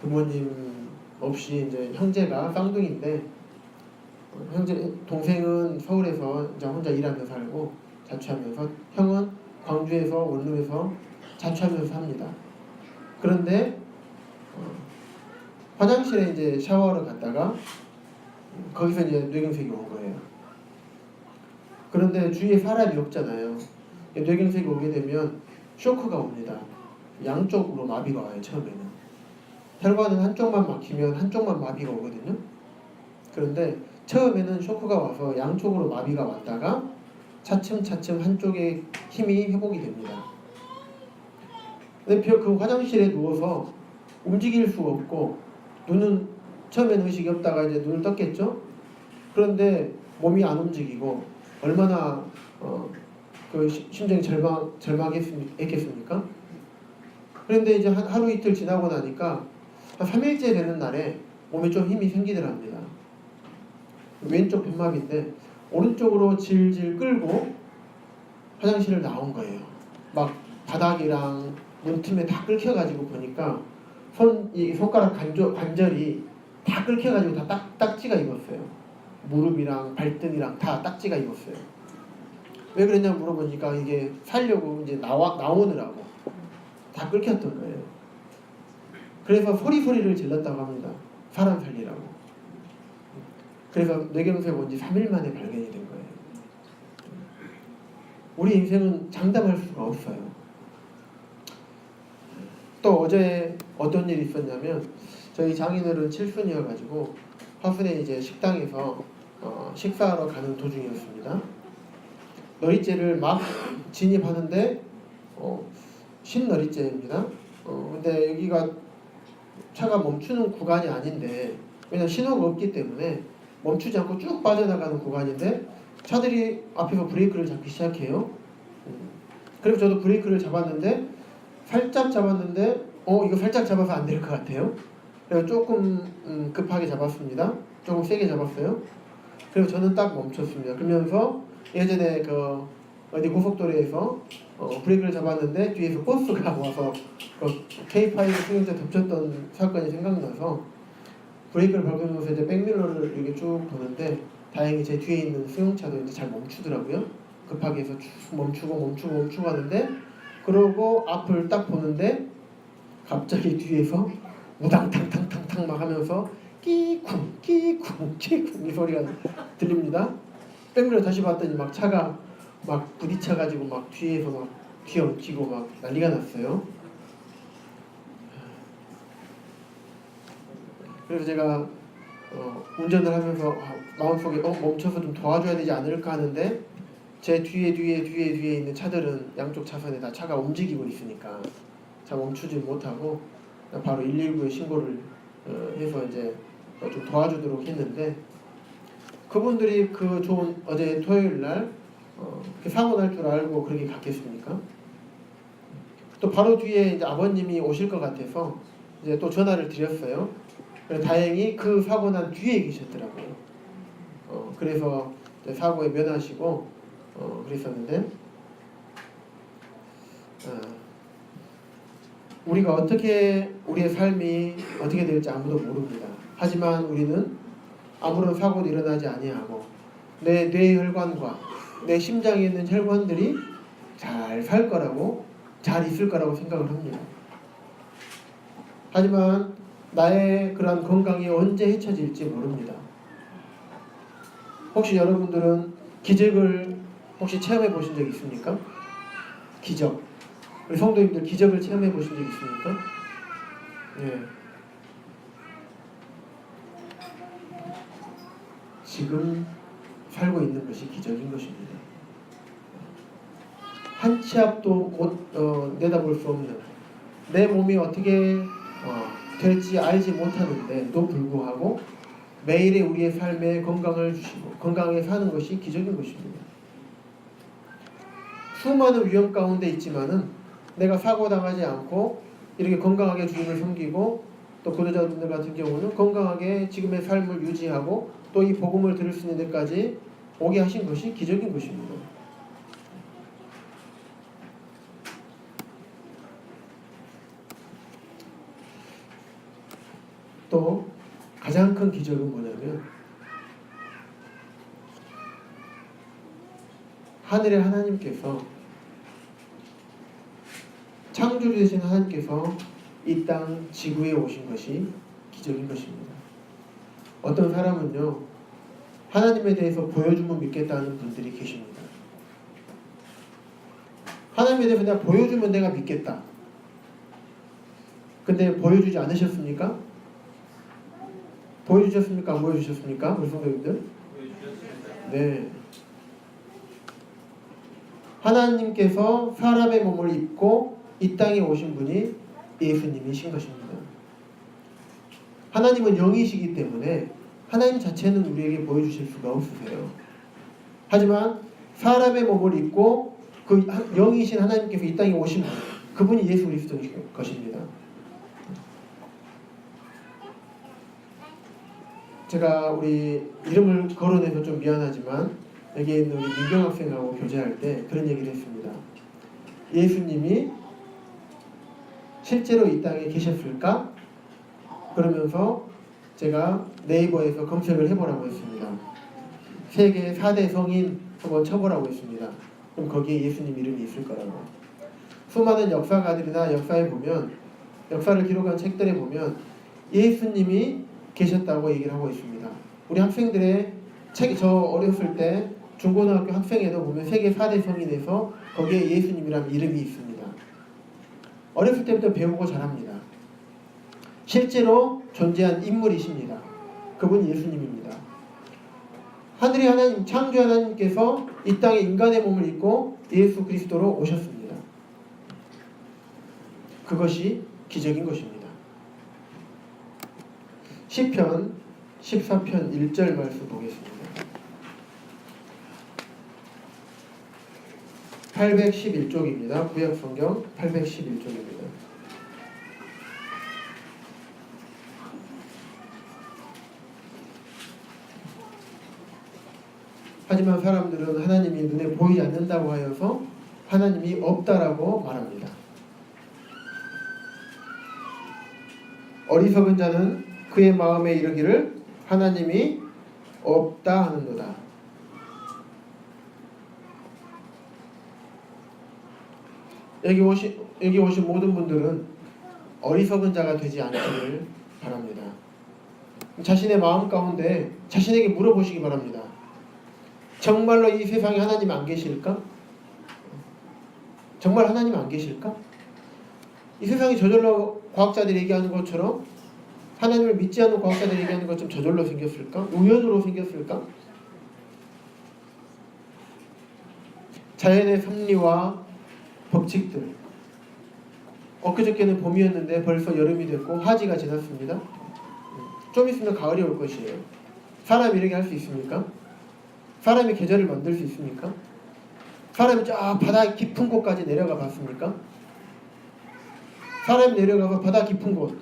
부모님 없이 이제 형제가 쌍둥이인데 형제 동생은 서울에서 이제 혼자 일하면서 살고 자취하면서 형은 광주에서 원룸에서 자취하면서 삽니다. 그런데 화장실에 이제 샤워하러 갔다가 거기서 이제 뇌경색이 온 거예요. 그런데 주위에 사람이 없잖아요. 뇌경색이 오게 되면 쇼크가 옵니다. 양쪽으로 마비가 와요. 처음에는 혈관은 한쪽만 막히면 한쪽만 마비가 오거든요. 그런데 처음에는 쇼크가 와서 양쪽으로 마비가 왔다가 차츰차츰 한쪽의 힘이 회복이 됩니다. 근데 그 화장실에 누워서 움직일 수 없고 눈은 처음에는 의식이 없다가 이제 눈을 떴겠죠. 그런데 몸이 안 움직이고 얼마나 그 심정이 절망했겠습니까? 그런데 이제 하루 이틀 지나고 나니까 한 3일째 되는 날에 몸에 좀 힘이 생기더랍니다. 왼쪽 뱃마비인데 오른쪽으로 질질 끌고 화장실을 나온 거예요. 막 바닥이랑 문틈에 다 끓여가지고 보니까 이 손가락 관절이 다 끓여가지고 다 딱지가 입었어요. 무릎이랑 발등이랑 다 딱지가 입었어요. 왜 그랬냐 물어보니까 이게 살려고 이제 나오느라고 다 끓였던 거예요. 그래서 소리를 질렀다고 합니다. 사람 살리라고. 그래서 뇌경색 온 지 3일 만에 발견이 된 거예요. 우리 인생은 장담할 수가 없어요. 또 어제 어떤 일이 있었냐면 저희 장인어른 칠순이어가지고 화순에 이제 식당에서 식사하러 가는 도중이었습니다. 너릿제를 막 진입하는데 신너릿제입니다. 근데 여기가 차가 멈추는 구간이 아닌데 왜냐면 신호가 없기 때문에 멈추지 않고 쭉 빠져나가는 구간인데 차들이 앞에서 브레이크를 잡기 시작해요. 그래서 저도 브레이크를 잡았는데 살짝 잡았는데 이거 살짝 잡아서 안 될 것 같아요. 그래서 조금 급하게 잡았습니다. 조금 세게 잡았어요. 그래서 저는 딱 멈췄습니다. 그러면서 예전에 그 어디 고속도로에서 브레이크를 잡았는데 뒤에서 버스가 와서 그 K5 승용차 덮쳤던 사건이 생각나서 브레이크를 밟으면서 이제 백밀러를 이렇게 쭉 보는데 다행히 제 뒤에 있는 승용차도 이제 잘 멈추더라고요. 급하게 해서 쭉 멈추고 하는데 그러고 앞을 딱 보는데 갑자기 뒤에서 우당탕탕탕탕 막 하면서 끼쿵 이 소리가 들립니다. 백밀러 다시 봤더니 막 차가 막 부딪혀가지고 막 뒤에서 막 뒤엉키고 막 난리가 났어요. 그래서 제가 운전을 하면서 마음속에 멈춰서 좀 도와줘야 되지 않을까 하는데 제 뒤에 있는 차들은 양쪽 차선에 다 차가 움직이고 있으니까 차 멈추지 못하고 바로 119에 신고를 해서 이제 좀 도와주도록 했는데 그분들이 그 좋은 어제 토요일 날 사고 날 줄 알고 그렇게 갔겠습니까? 또 바로 뒤에 이제 아버님이 오실 것 같아서 이제 또 전화를 드렸어요. 다행히 그 사고 난 뒤에 계셨더라고요. 그래서 사고에 면하시고 그랬었는데 우리가 우리의 삶이 어떻게 될지 아무도 모릅니다. 하지만 우리는 아무런 사고도 일어나지 아니하고 내 뇌혈관과 내 심장에 있는 혈관들이 잘 살 거라고 잘 있을 거라고 생각을 합니다. 하지만 나의 그런 건강이 언제 해쳐질지 모릅니다. 혹시 여러분들은 기적을 혹시 체험해 보신 적 있습니까? 기적. 우리 성도님들 기적을 체험해 보신 적 있습니까? 예. 지금 살고 있는 것이 기적인 것입니다. 한 치 앞도 못 내다볼 수 없는 내 몸이 어떻게 될지 알지 못하는데도 불구하고 매일의 우리의 삶에 건강을 주시고 건강하게 사는 것이 기적인 것입니다. 수많은 위험 가운데 있지만은 내가 사고 당하지 않고 이렇게 건강하게 주님을 섬기고 또 구독자분들 같은 경우는 건강하게 지금의 삶을 유지하고 또 이 복음을 들을 수 있는 데까지 오게 하신 것이 기적인 것입니다. 또 가장 큰 기적은 뭐냐면 하늘의 하나님께서 창조주 되신 하나님께서 이 땅 지구에 오신 것이 기적인 것입니다. 어떤 사람은요 하나님에 대해서 보여주면 믿겠다는 분들이 계십니다. 하나님에 대해서 내가 보여주면 내가 믿겠다. 근데 보여주지 않으셨습니까? 보여주셨습니까? 안 보여주셨습니까? 우리 성도님들? 네. 하나님께서 사람의 몸을 입고 이 땅에 오신 분이 예수님이신 것입니다. 하나님은 영이시기 때문에 하나님 자체는 우리에게 보여주실 수가 없으세요. 하지만 사람의 몸을 입고 그 영이신 하나님께서 이 땅에 오신 분, 그분이 예수 그리스도인 것입니다. 제가 우리 이름을 거론해서 좀 미안하지만 여기 있는 우리 민경 학생하고 교제할 때 그런 얘기를 했습니다. 예수님이 실제로 이 땅에 계셨을까? 그러면서 제가 네이버에서 검색을 해보라고 했습니다. 세계 4대 성인 한번 쳐보라고 했습니다. 그럼 거기에 예수님 이름이 있을 거라고. 수많은 역사가들이나 역사에 보면, 역사를 기록한 책들에 보면 예수님이 계셨다고 얘기를 하고 있습니다. 우리 학생들의 책, 저 어렸을 때 중고등학교 학생회도 보면 세계 4대 성인에서 거기에 예수님이라는 이름이 있습니다. 어렸을 때부터 배우고 자랍니다. 실제로 존재한 인물이십니다. 그분이 예수님입니다. 하늘의 하나님, 창조 하나님께서 이 땅에 인간의 몸을 입고 예수 그리스도로 오셨습니다. 그것이 기적인 것입니다. 시편 14편 1절 말씀 보겠습니다. 811쪽입니다. 구약성경 811쪽입니다. 하지만 사람들은 하나님이 눈에 보이지 않는다고 하여서 하나님이 없다라고 말합니다. 어리석은 자는 그의 마음에 이르기를 하나님이 없다 하는도다. 여기 오신 모든 분들은 어리석은 자가 되지 않기를 바랍니다. 자신의 마음 가운데 자신에게 물어보시기 바랍니다. 정말로 이 세상에 하나님 안 계실까? 정말 하나님 안 계실까? 이 세상이 저절로 과학자들이 얘기하는 것처럼 하나님을 믿지 않는 과학자들이 얘기하는 것처럼 저절로 생겼을까? 우연으로 생겼을까? 자연의 섭리와 법칙들. 엊그저께는 봄이었는데 벌써 여름이 됐고 하지가 지났습니다. 좀 있으면 가을이 올 것이에요. 사람이 이렇게 할 수 있습니까? 사람이 계절을 만들 수 있습니까? 사람이 저 바다 깊은 곳까지 내려가 봤습니까? 사람이 내려가서 바다 깊은 곳,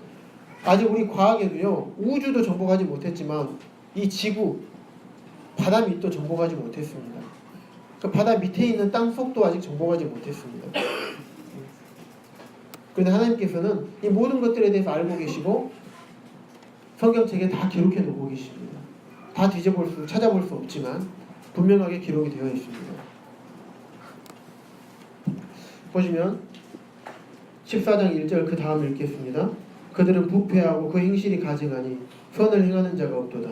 아직 우리 과학에도요 우주도 정복하지 못했지만 이 지구 바다 밑도 정복하지 못했습니다. 그 바다 밑에 있는 땅 속도 아직 정복하지 못했습니다. 그런데 하나님께서는 이 모든 것들에 대해서 알고 계시고 성경책에 다 기록해 놓고 계십니다. 다 찾아볼 수 없지만 분명하게 기록이 되어 있습니다. 보시면 14장 1절 그 다음 읽겠습니다. 그들은 부패하고 그 행실이 가증하니 선을 행하는 자가 없도다.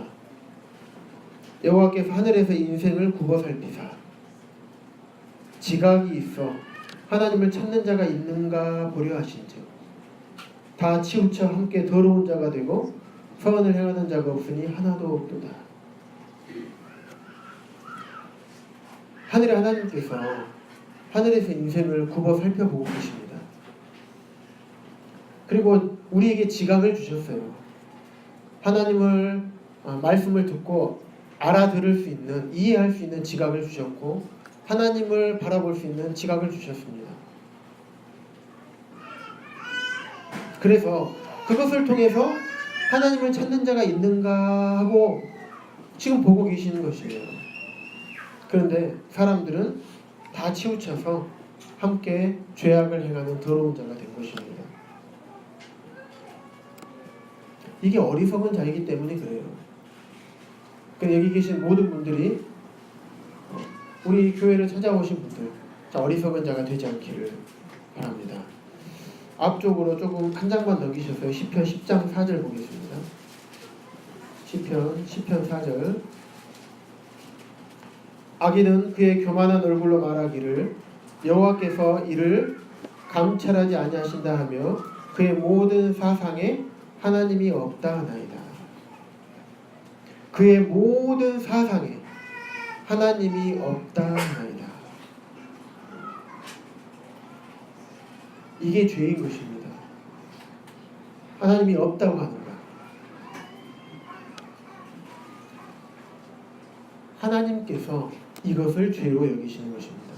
여호와께서 하늘에서 인생을 굽어 살피사 지각이 있어 하나님을 찾는 자가 있는가 보려 하신즉 다 치우쳐 함께 더러운 자가 되고 선을 행하는 자가 없으니 하나도 없도다. 하늘의 하나님께서 하늘에서 인생을 굽어 살펴보고 계십니다. 그리고 우리에게 지각을 주셨어요. 하나님을 말씀을 듣고 알아들을 수 있는, 이해할 수 있는 지각을 주셨고 하나님을 바라볼 수 있는 지각을 주셨습니다. 그래서 그것을 통해서 하나님을 찾는 자가 있는가 하고 지금 보고 계시는 것이에요. 그런데 사람들은 다 치우쳐서 함께 죄악을 행하는 더러운 자가 된 것입니다. 이게 어리석은 자이기 때문에 그래요. 그러니까 여기 계신 모든 분들이 우리 교회를 찾아오신 분들, 어리석은 자가 되지 않기를 바랍니다. 앞쪽으로 조금 한 장만 넘기셔서요. 시편 10장 4절 보겠습니다. 시편 4절. 악인은 그의 교만한 얼굴로 말하기를 여호와께서 이를 감찰하지 아니하신다 하며 그의 모든 사상에 하나님이 없다 하나이다. 그의 모든 사상에 하나님이 없다 하나이다. 이게 죄인 것입니다. 하나님이 없다고 하는 것. 하나님께서 이것을 죄로 여기시는 것입니다.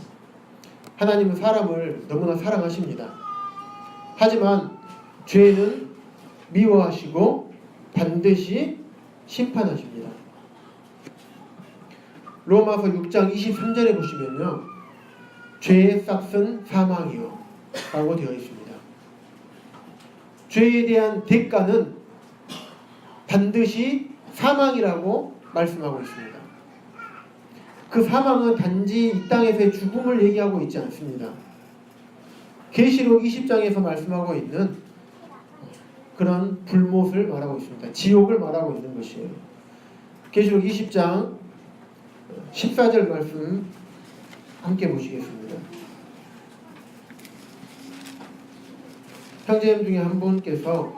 하나님은 사람을 너무나 사랑하십니다. 하지만 죄는 미워하시고 반드시 심판하십니다. 로마서 6장 23절에 보시면요. 죄의 싹은 사망이요 라고 되어 있습니다. 죄에 대한 대가는 반드시 사망이라고 말씀하고 있습니다. 그 사망은 단지 이 땅에서의 죽음을 얘기하고 있지 않습니다. 계시록 20장에서 말씀하고 있는 그런 불못을 말하고 있습니다. 지옥을 말하고 있는 것이에요. 계시록 20장 14절 말씀 함께 보시겠습니다. 형제님 중에 한 분께서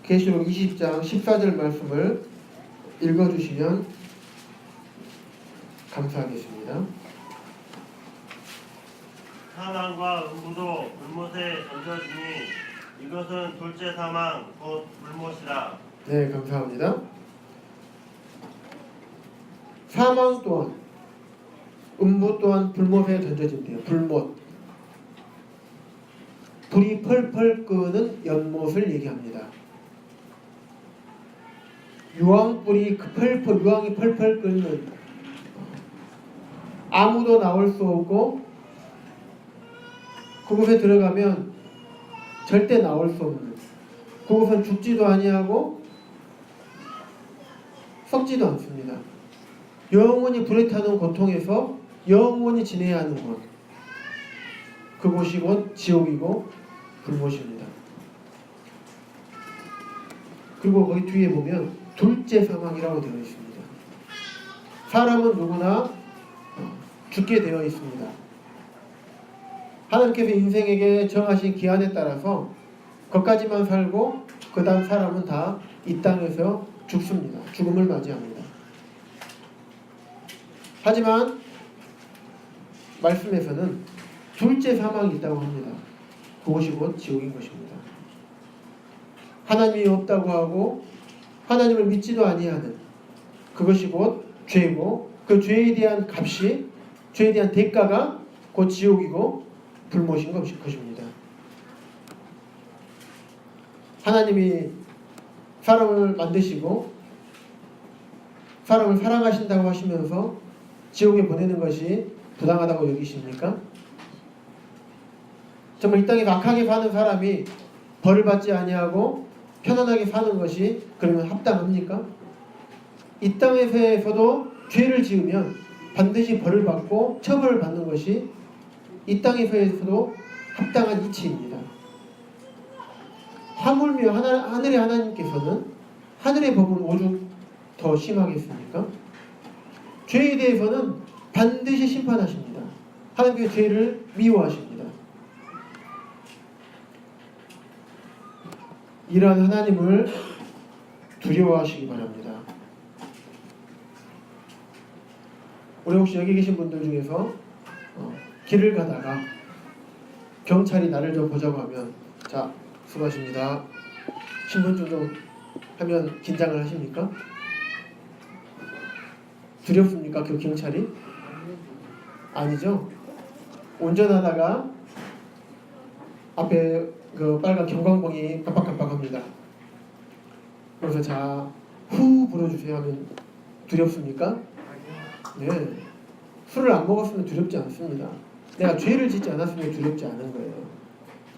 계시록 20장 14절 말씀을 읽어주시면 감사하겠습니다. 사망과 음부도 불못에 던져지니 이것은 둘째 사망 곧 불못이라. 네, 감사합니다. 사망 또한 음부 또한 불못에 던져진대요. 불못. 불이 펄펄 끄는 연못을 얘기합니다. 유황불이 유황이 펄펄 끓는 아무도 나올 수 없고 그곳에 들어가면 절대 나올 수 없는, 그곳은 죽지도 아니하고 썩지도 않습니다. 영원히 불에 타는 고통에서 영원히 지내야 하는 곳, 그곳이 곧 지옥이고 불못입니다. 그리고 거기 뒤에 보면 둘째 사망이라고 되어 있습니다. 사람은 누구나 죽게 되어 있습니다. 하나님께서 인생에게 정하신 기한에 따라서 거기까지만 살고 그 다음 사람은 다 이 땅에서 죽습니다. 죽음을 맞이합니다. 하지만 말씀에서는 둘째 사망이 있다고 합니다. 그것이 곧 지옥인 것입니다. 하나님이 없다고 하고 하나님을 믿지도 아니하는 그것이 곧 죄고, 그 죄에 대한 값이, 죄에 대한 대가가 곧 지옥이고 불못인 것입니다. 하나님이 사람을 만드시고 사람을 사랑하신다고 하시면서 지옥에 보내는 것이 부당하다고 여기십니까? 정말 이 땅에 악하게 사는 사람이 벌을 받지 아니하고 편안하게 사는 것이 그러면 합당합니까? 이 땅에서도 죄를 지으면 반드시 벌을 받고 처벌을 받는 것이 이 땅에서도 합당한 이치입니다. 하물며 하늘의 하나님께서는 하늘의 법은 오죽 더 심하겠습니까? 죄에 대해서는 반드시 심판하십니다. 하나님께서 죄를 미워하십니다. 이러한 하나님을 두려워하시기 바랍니다. 우리 혹시 여기 계신 분들 중에서 길을 가다가 경찰이 나를 좀 보자고 하면, 자, 수고하십니다, 신분증 좀 하면 긴장을 하십니까? 두렵습니까? 그 경찰이? 아니죠. 운전하다가 앞에 그 빨간 경광봉이 깜빡깜빡합니다. 그래서 자, 후 불어주세요 하면 두렵습니까? 네. 술을 안 먹었으면 두렵지 않습니다. 내가 죄를 짓지 않았으면 두렵지 않은 거예요.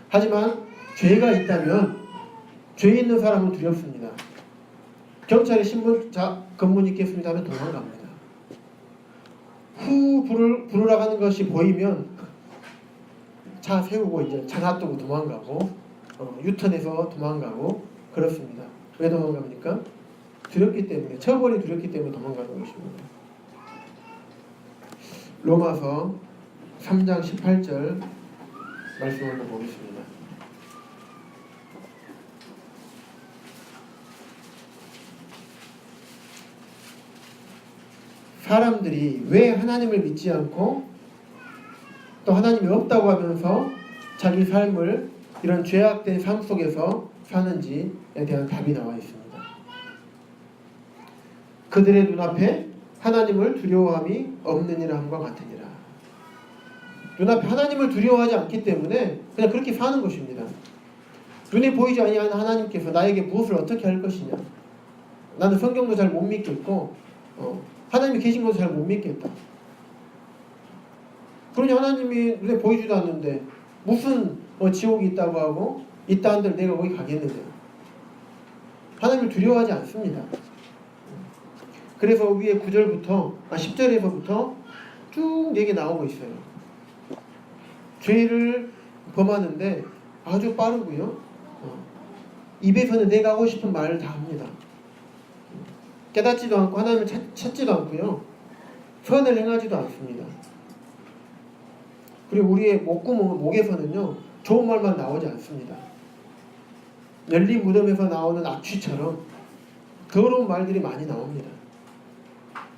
하지만 죄가 있다면 죄 있는 사람은 두렵습니다. 경찰에 신분 검문 있겠습니다 하면 도망갑니다. 후 부르라고 하는 것이 보이면 차 세우고 이제 차 놔두고 도망가고 유턴해서 도망가고 그렇습니다. 왜 도망갑니까? 두렵기 때문에, 처벌이 두렵기 때문에 도망가는 것입니다. 로마서 3장 18절 말씀 한번 보겠습니다. 사람들이 왜 하나님을 믿지 않고 또 하나님이 없다고 하면서 자기 삶을 이런 죄악된 삶 속에서 사는지에 대한 답이 나와 있습니다. 그들의 눈앞에 하나님을 두려워함이 없느니라 함과 같으니라. 눈앞에 하나님을 두려워하지 않기 때문에 그냥 그렇게 사는 것입니다. 눈에 보이지 아니하는 하나님께서 나에게 무엇을 어떻게 할 것이냐. 나는 성경도 잘 못 믿겠고 하나님이 계신 것도 잘 못 믿겠다. 그러니 하나님이 눈에 보이지도 않는데 무슨 지옥이 있다고 하고 있다 한들 내가 거기 가겠느냐. 하나님을 두려워하지 않습니다. 그래서 위에 10절에서부터 쭉 얘기 나오고 있어요. 죄를 범하는데 아주 빠르고요. 입에서는 내가 하고 싶은 말을 다 합니다. 깨닫지도 않고 하나님을 찾지도 않고요. 선을 행하지도 않습니다. 그리고 우리의 목에서는요. 좋은 말만 나오지 않습니다. 열린 무덤에서 나오는 악취처럼 더러운 말들이 많이 나옵니다.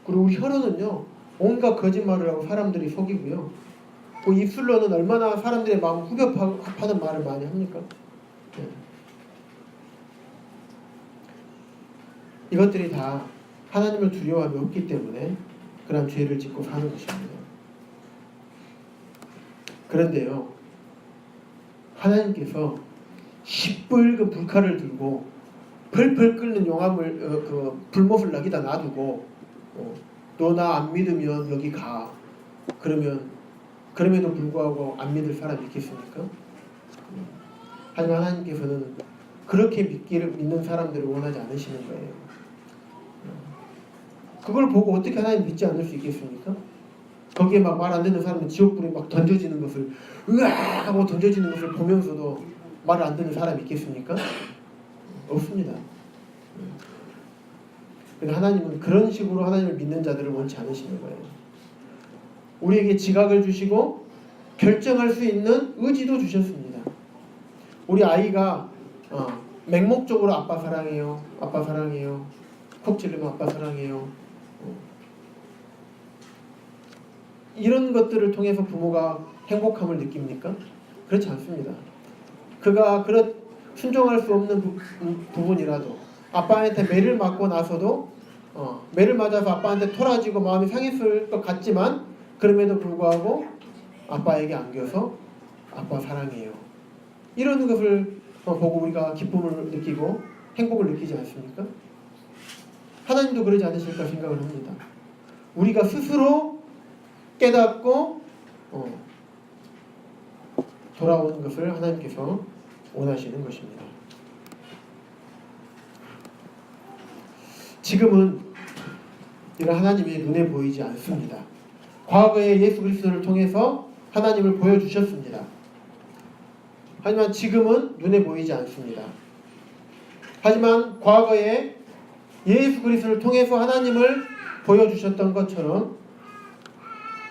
그리고 우리 혀로는요. 온갖 거짓말을 하고 사람들이 속이고요. 그 입술로는 얼마나 사람들의 마음을 후벼파는 말을 많이 합니까? 네. 이것들이 다 하나님을 두려워함이 없기 때문에 그런 죄를 짓고 사는 것입니다. 그런데요. 하나님께서 시뻘건 불칼을 들고 펄펄 끓는 용암을 불못을 여기다 놔두고 너 나 안 믿으면 여기 가. 그럼에도 불구하고 안 믿을 사람이 있겠습니까? 하지만 하나님께서는 그렇게 믿는 사람들을 원하지 않으시는 거예요. 그걸 보고 어떻게 하나님 믿지 않을 수 있겠습니까? 거기에 막 말 안 듣는 사람은 지옥불에 막 던져지는 것을 으악 하고 던져지는 것을 보면서도 말을 안 듣는 사람이 있겠습니까? 없습니다. 근데 하나님은 그런 식으로 하나님을 믿는 자들을 원치 않으시는 거예요. 우리에게 지각을 주시고 결정할 수 있는 의지도 주셨습니다. 우리 아이가 맹목적으로 아빠 사랑해요, 아빠 사랑해요, 콕 찌르면 아빠 사랑해요. 이런 것들을 통해서 부모가 행복함을 느낍니까? 그렇지 않습니다. 그가 순종할 수 없는 부분이라도 아빠한테 매를 맞고 나서도 매를 맞아서 아빠한테 토라지고 마음이 상했을 것 같지만 그럼에도 불구하고 아빠에게 안겨서 아빠 사랑해요. 이런 것을 보고 우리가 기쁨을 느끼고 행복을 느끼지 않습니까? 하나님도 그러지 않으실까 생각을 합니다. 우리가 스스로 깨닫고 돌아오는 것을 하나님께서 원하시는 것입니다. 지금은 이런 하나님이 눈에 보이지 않습니다. 과거에 예수 그리스도를 통해서 하나님을 보여주셨습니다. 하지만 지금은 눈에 보이지 않습니다. 하지만 과거에 예수 그리스도를 통해서 하나님을 보여주셨던 것처럼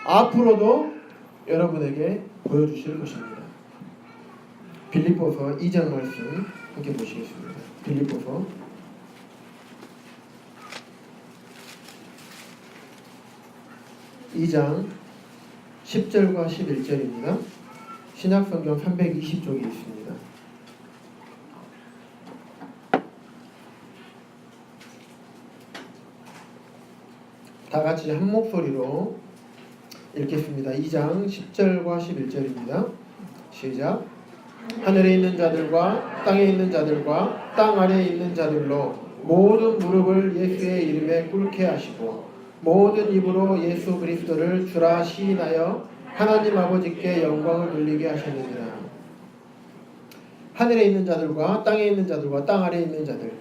앞으로도 여러분에게 보여주실 것입니다. 빌립보서 2장 말씀 함께 보시겠습니다. 빌립보서 2장 10절과 11절입니다. 신약성경 320쪽에 있습니다. 다 같이 한 목소리로 읽겠습니다. 2장 10절과 11절입니다. 시작. 하늘에 있는 자들과 땅에 있는 자들과 땅 아래에 있는 자들로 모든 무릎을 예수의 이름에 꿇게 하시고 모든 입으로 예수 그리스도를 주라 시인하여 하나님 아버지께 영광을 돌리게 하셨느니라. 하늘에 있는 자들과 땅에 있는 자들과 땅 아래에 있는 자들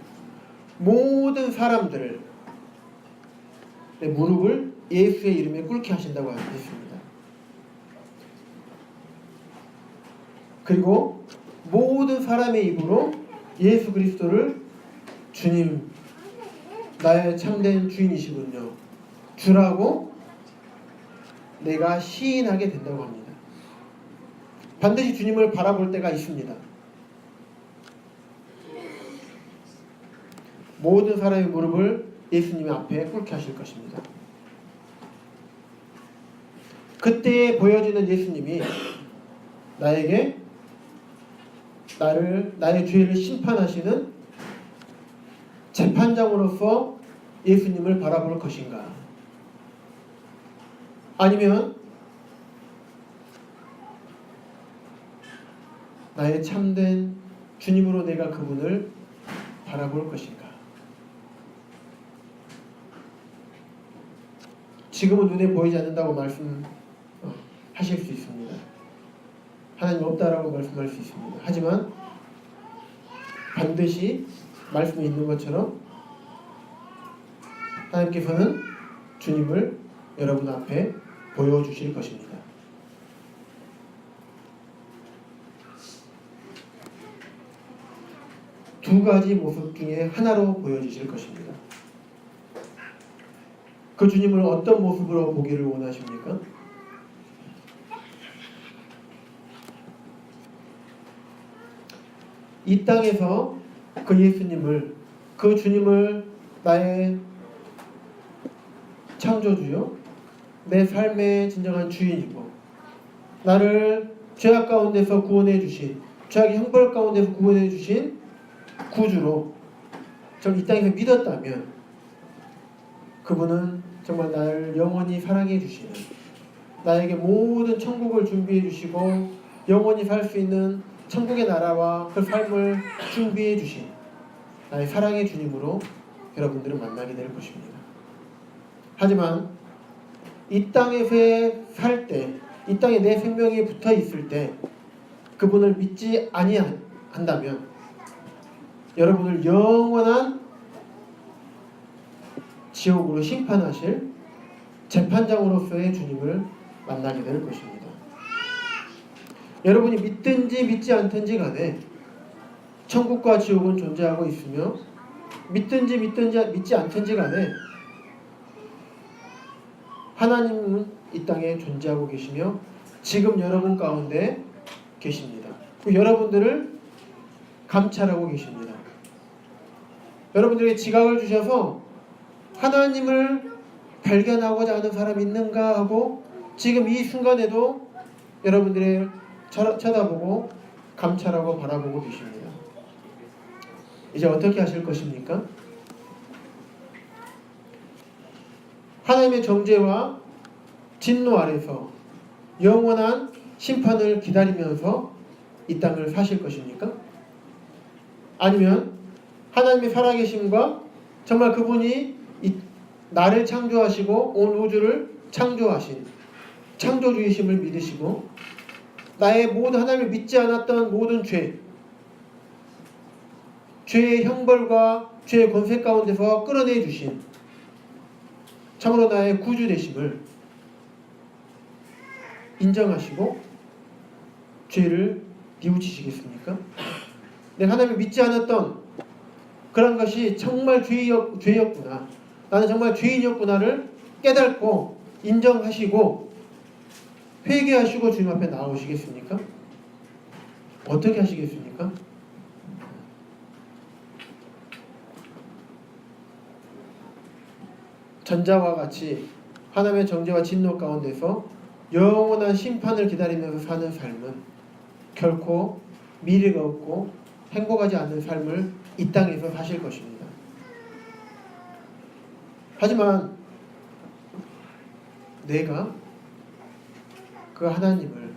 모든 사람들을 무릎을 예수의 이름에 꿇게 하신다고 했습니다. 그리고 모든 사람의 입으로 예수 그리스도를 주님, 나의 참된 주인이시군요, 주라고 내가 시인하게 된다고 합니다. 반드시 주님을 바라볼 때가 있습니다. 모든 사람의 무릎을 예수님 앞에 꿇게 하실 것입니다. 그때에 보여지는 예수님이 나에게 나의 죄를 심판하시는 재판장으로서 예수님을 바라볼 것인가? 아니면 나의 참된 주님으로 내가 그분을 바라볼 것인가? 지금은 눈에 보이지 않는다고 말씀하실 수 있습니다. 하나님 없다라고 말씀할 수 있습니다. 하지만 반드시 말씀에 있는 것처럼 하나님께서는 주님을 여러분 앞에 보여주실 것입니다. 두 가지 모습 중에 하나로 보여주실 것입니다. 그 주님을 어떤 모습으로 보기를 원하십니까? 이 땅에서 그 예수님을, 그 주님을 나의 창조주요, 내 삶의 진정한 주인이고 나를 죄악 가운데서 구원해 주신, 죄악의 형벌 가운데서 구원해 주신 구주로 이 땅에서 믿었다면 그분은 정말 나를 영원히 사랑해 주시는, 나에게 모든 천국을 준비해 주시고 영원히 살 수 있는 천국의 나라와 그 삶을 준비해 주신 나의 사랑의 주님으로 여러분들은 만나게 될 것입니다. 하지만 이 땅에서 살 때, 이 땅에 내 생명이 붙어 있을 때 그분을 믿지 아니한다면 여러분을 영원한 지옥으로 심판하실 재판장으로서의 주님을 만나게 될 것입니다. 여러분이 믿든지 믿지 않든지 간에 천국과 지옥은 존재하고 있으며 믿든지 믿지 않든지 간에 하나님은 이 땅에 존재하고 계시며 지금 여러분 가운데 계십니다. 여러분들을 감찰하고 계십니다. 여러분들에게 지각을 주셔서 하나님을 발견하고자 하는 사람이 있는가 하고 지금 이 순간에도 여러분들을 쳐다보고 감찰하고 바라보고 계십니다. 이제 어떻게 하실 것입니까? 하나님의 정죄와 진노 아래서 영원한 심판을 기다리면서 이 땅을 사실 것입니까? 아니면 하나님의 살아계심과 정말 그분이 나를 창조하시고 온 우주를 창조하신 창조주이심을 믿으시고 나의 모든 하나님을 믿지 않았던 모든 죄의 형벌과 죄의 권세 가운데서 끌어내 주신 참으로 나의 구주 되심을 인정하시고 죄를 뉘우치시겠습니까? 내가 하나님을 믿지 않았던 그런 것이 정말 죄였구나, 나는 정말 죄인이었구나를 깨닫고 인정하시고 회개하시고 주님 앞에 나오시겠습니까? 어떻게 하시겠습니까? 전자와 같이 하나님의 정죄와 진노 가운데서 영원한 심판을 기다리면서 사는 삶은 결코 미래가 없고 행복하지 않는 삶을 이 땅에서 사실 것입니다. 하지만 내가 그 하나님을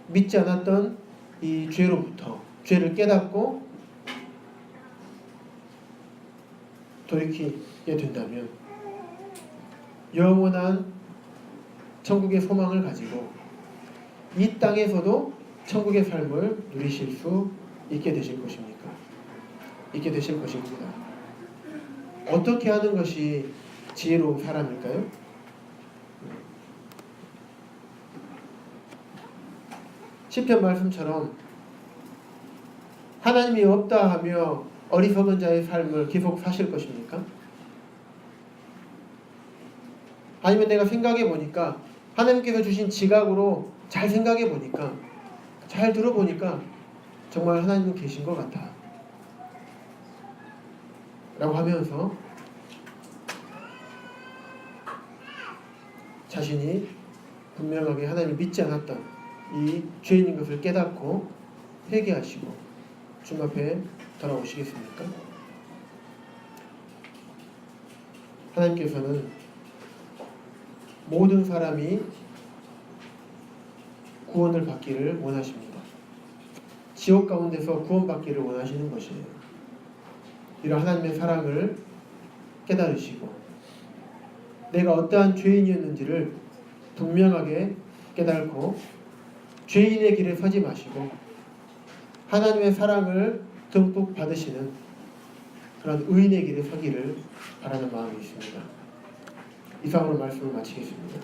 믿지 않았던 이 죄로부터 죄를 깨닫고 돌이키게 된다면 영원한 천국의 소망을 가지고 이 땅에서도 천국의 삶을 누리실 수 있게 되실 것입니까? 있게 되실 것입니다. 어떻게 하는 것이 지혜로운 사람일까요? 시편 말씀처럼 하나님이 없다 하며 어리석은 자의 삶을 계속 사실 것입니까? 아니면 내가 생각해 보니까 하나님께서 주신 지각으로 잘 생각해 보니까 잘 들어보니까 정말 하나님은 계신 것 같아 라고 하면서 자신이 분명하게 하나님 믿지 않았던 이 죄인인 것을 깨닫고 회개하시고 주님 앞에 돌아오시겠습니까? 하나님께서는 모든 사람이 구원을 받기를 원하십니다. 지옥 가운데서 구원받기를 원하시는 것이에요. 이런 하나님의 사랑을 깨달으시고 내가 어떠한 죄인이었는지를 분명하게 깨달고 죄인의 길에 서지 마시고 하나님의 사랑을 듬뿍 받으시는 그런 의인의 길에 서기를 바라는 마음이 있습니다. 이상으로 말씀을 마치겠습니다.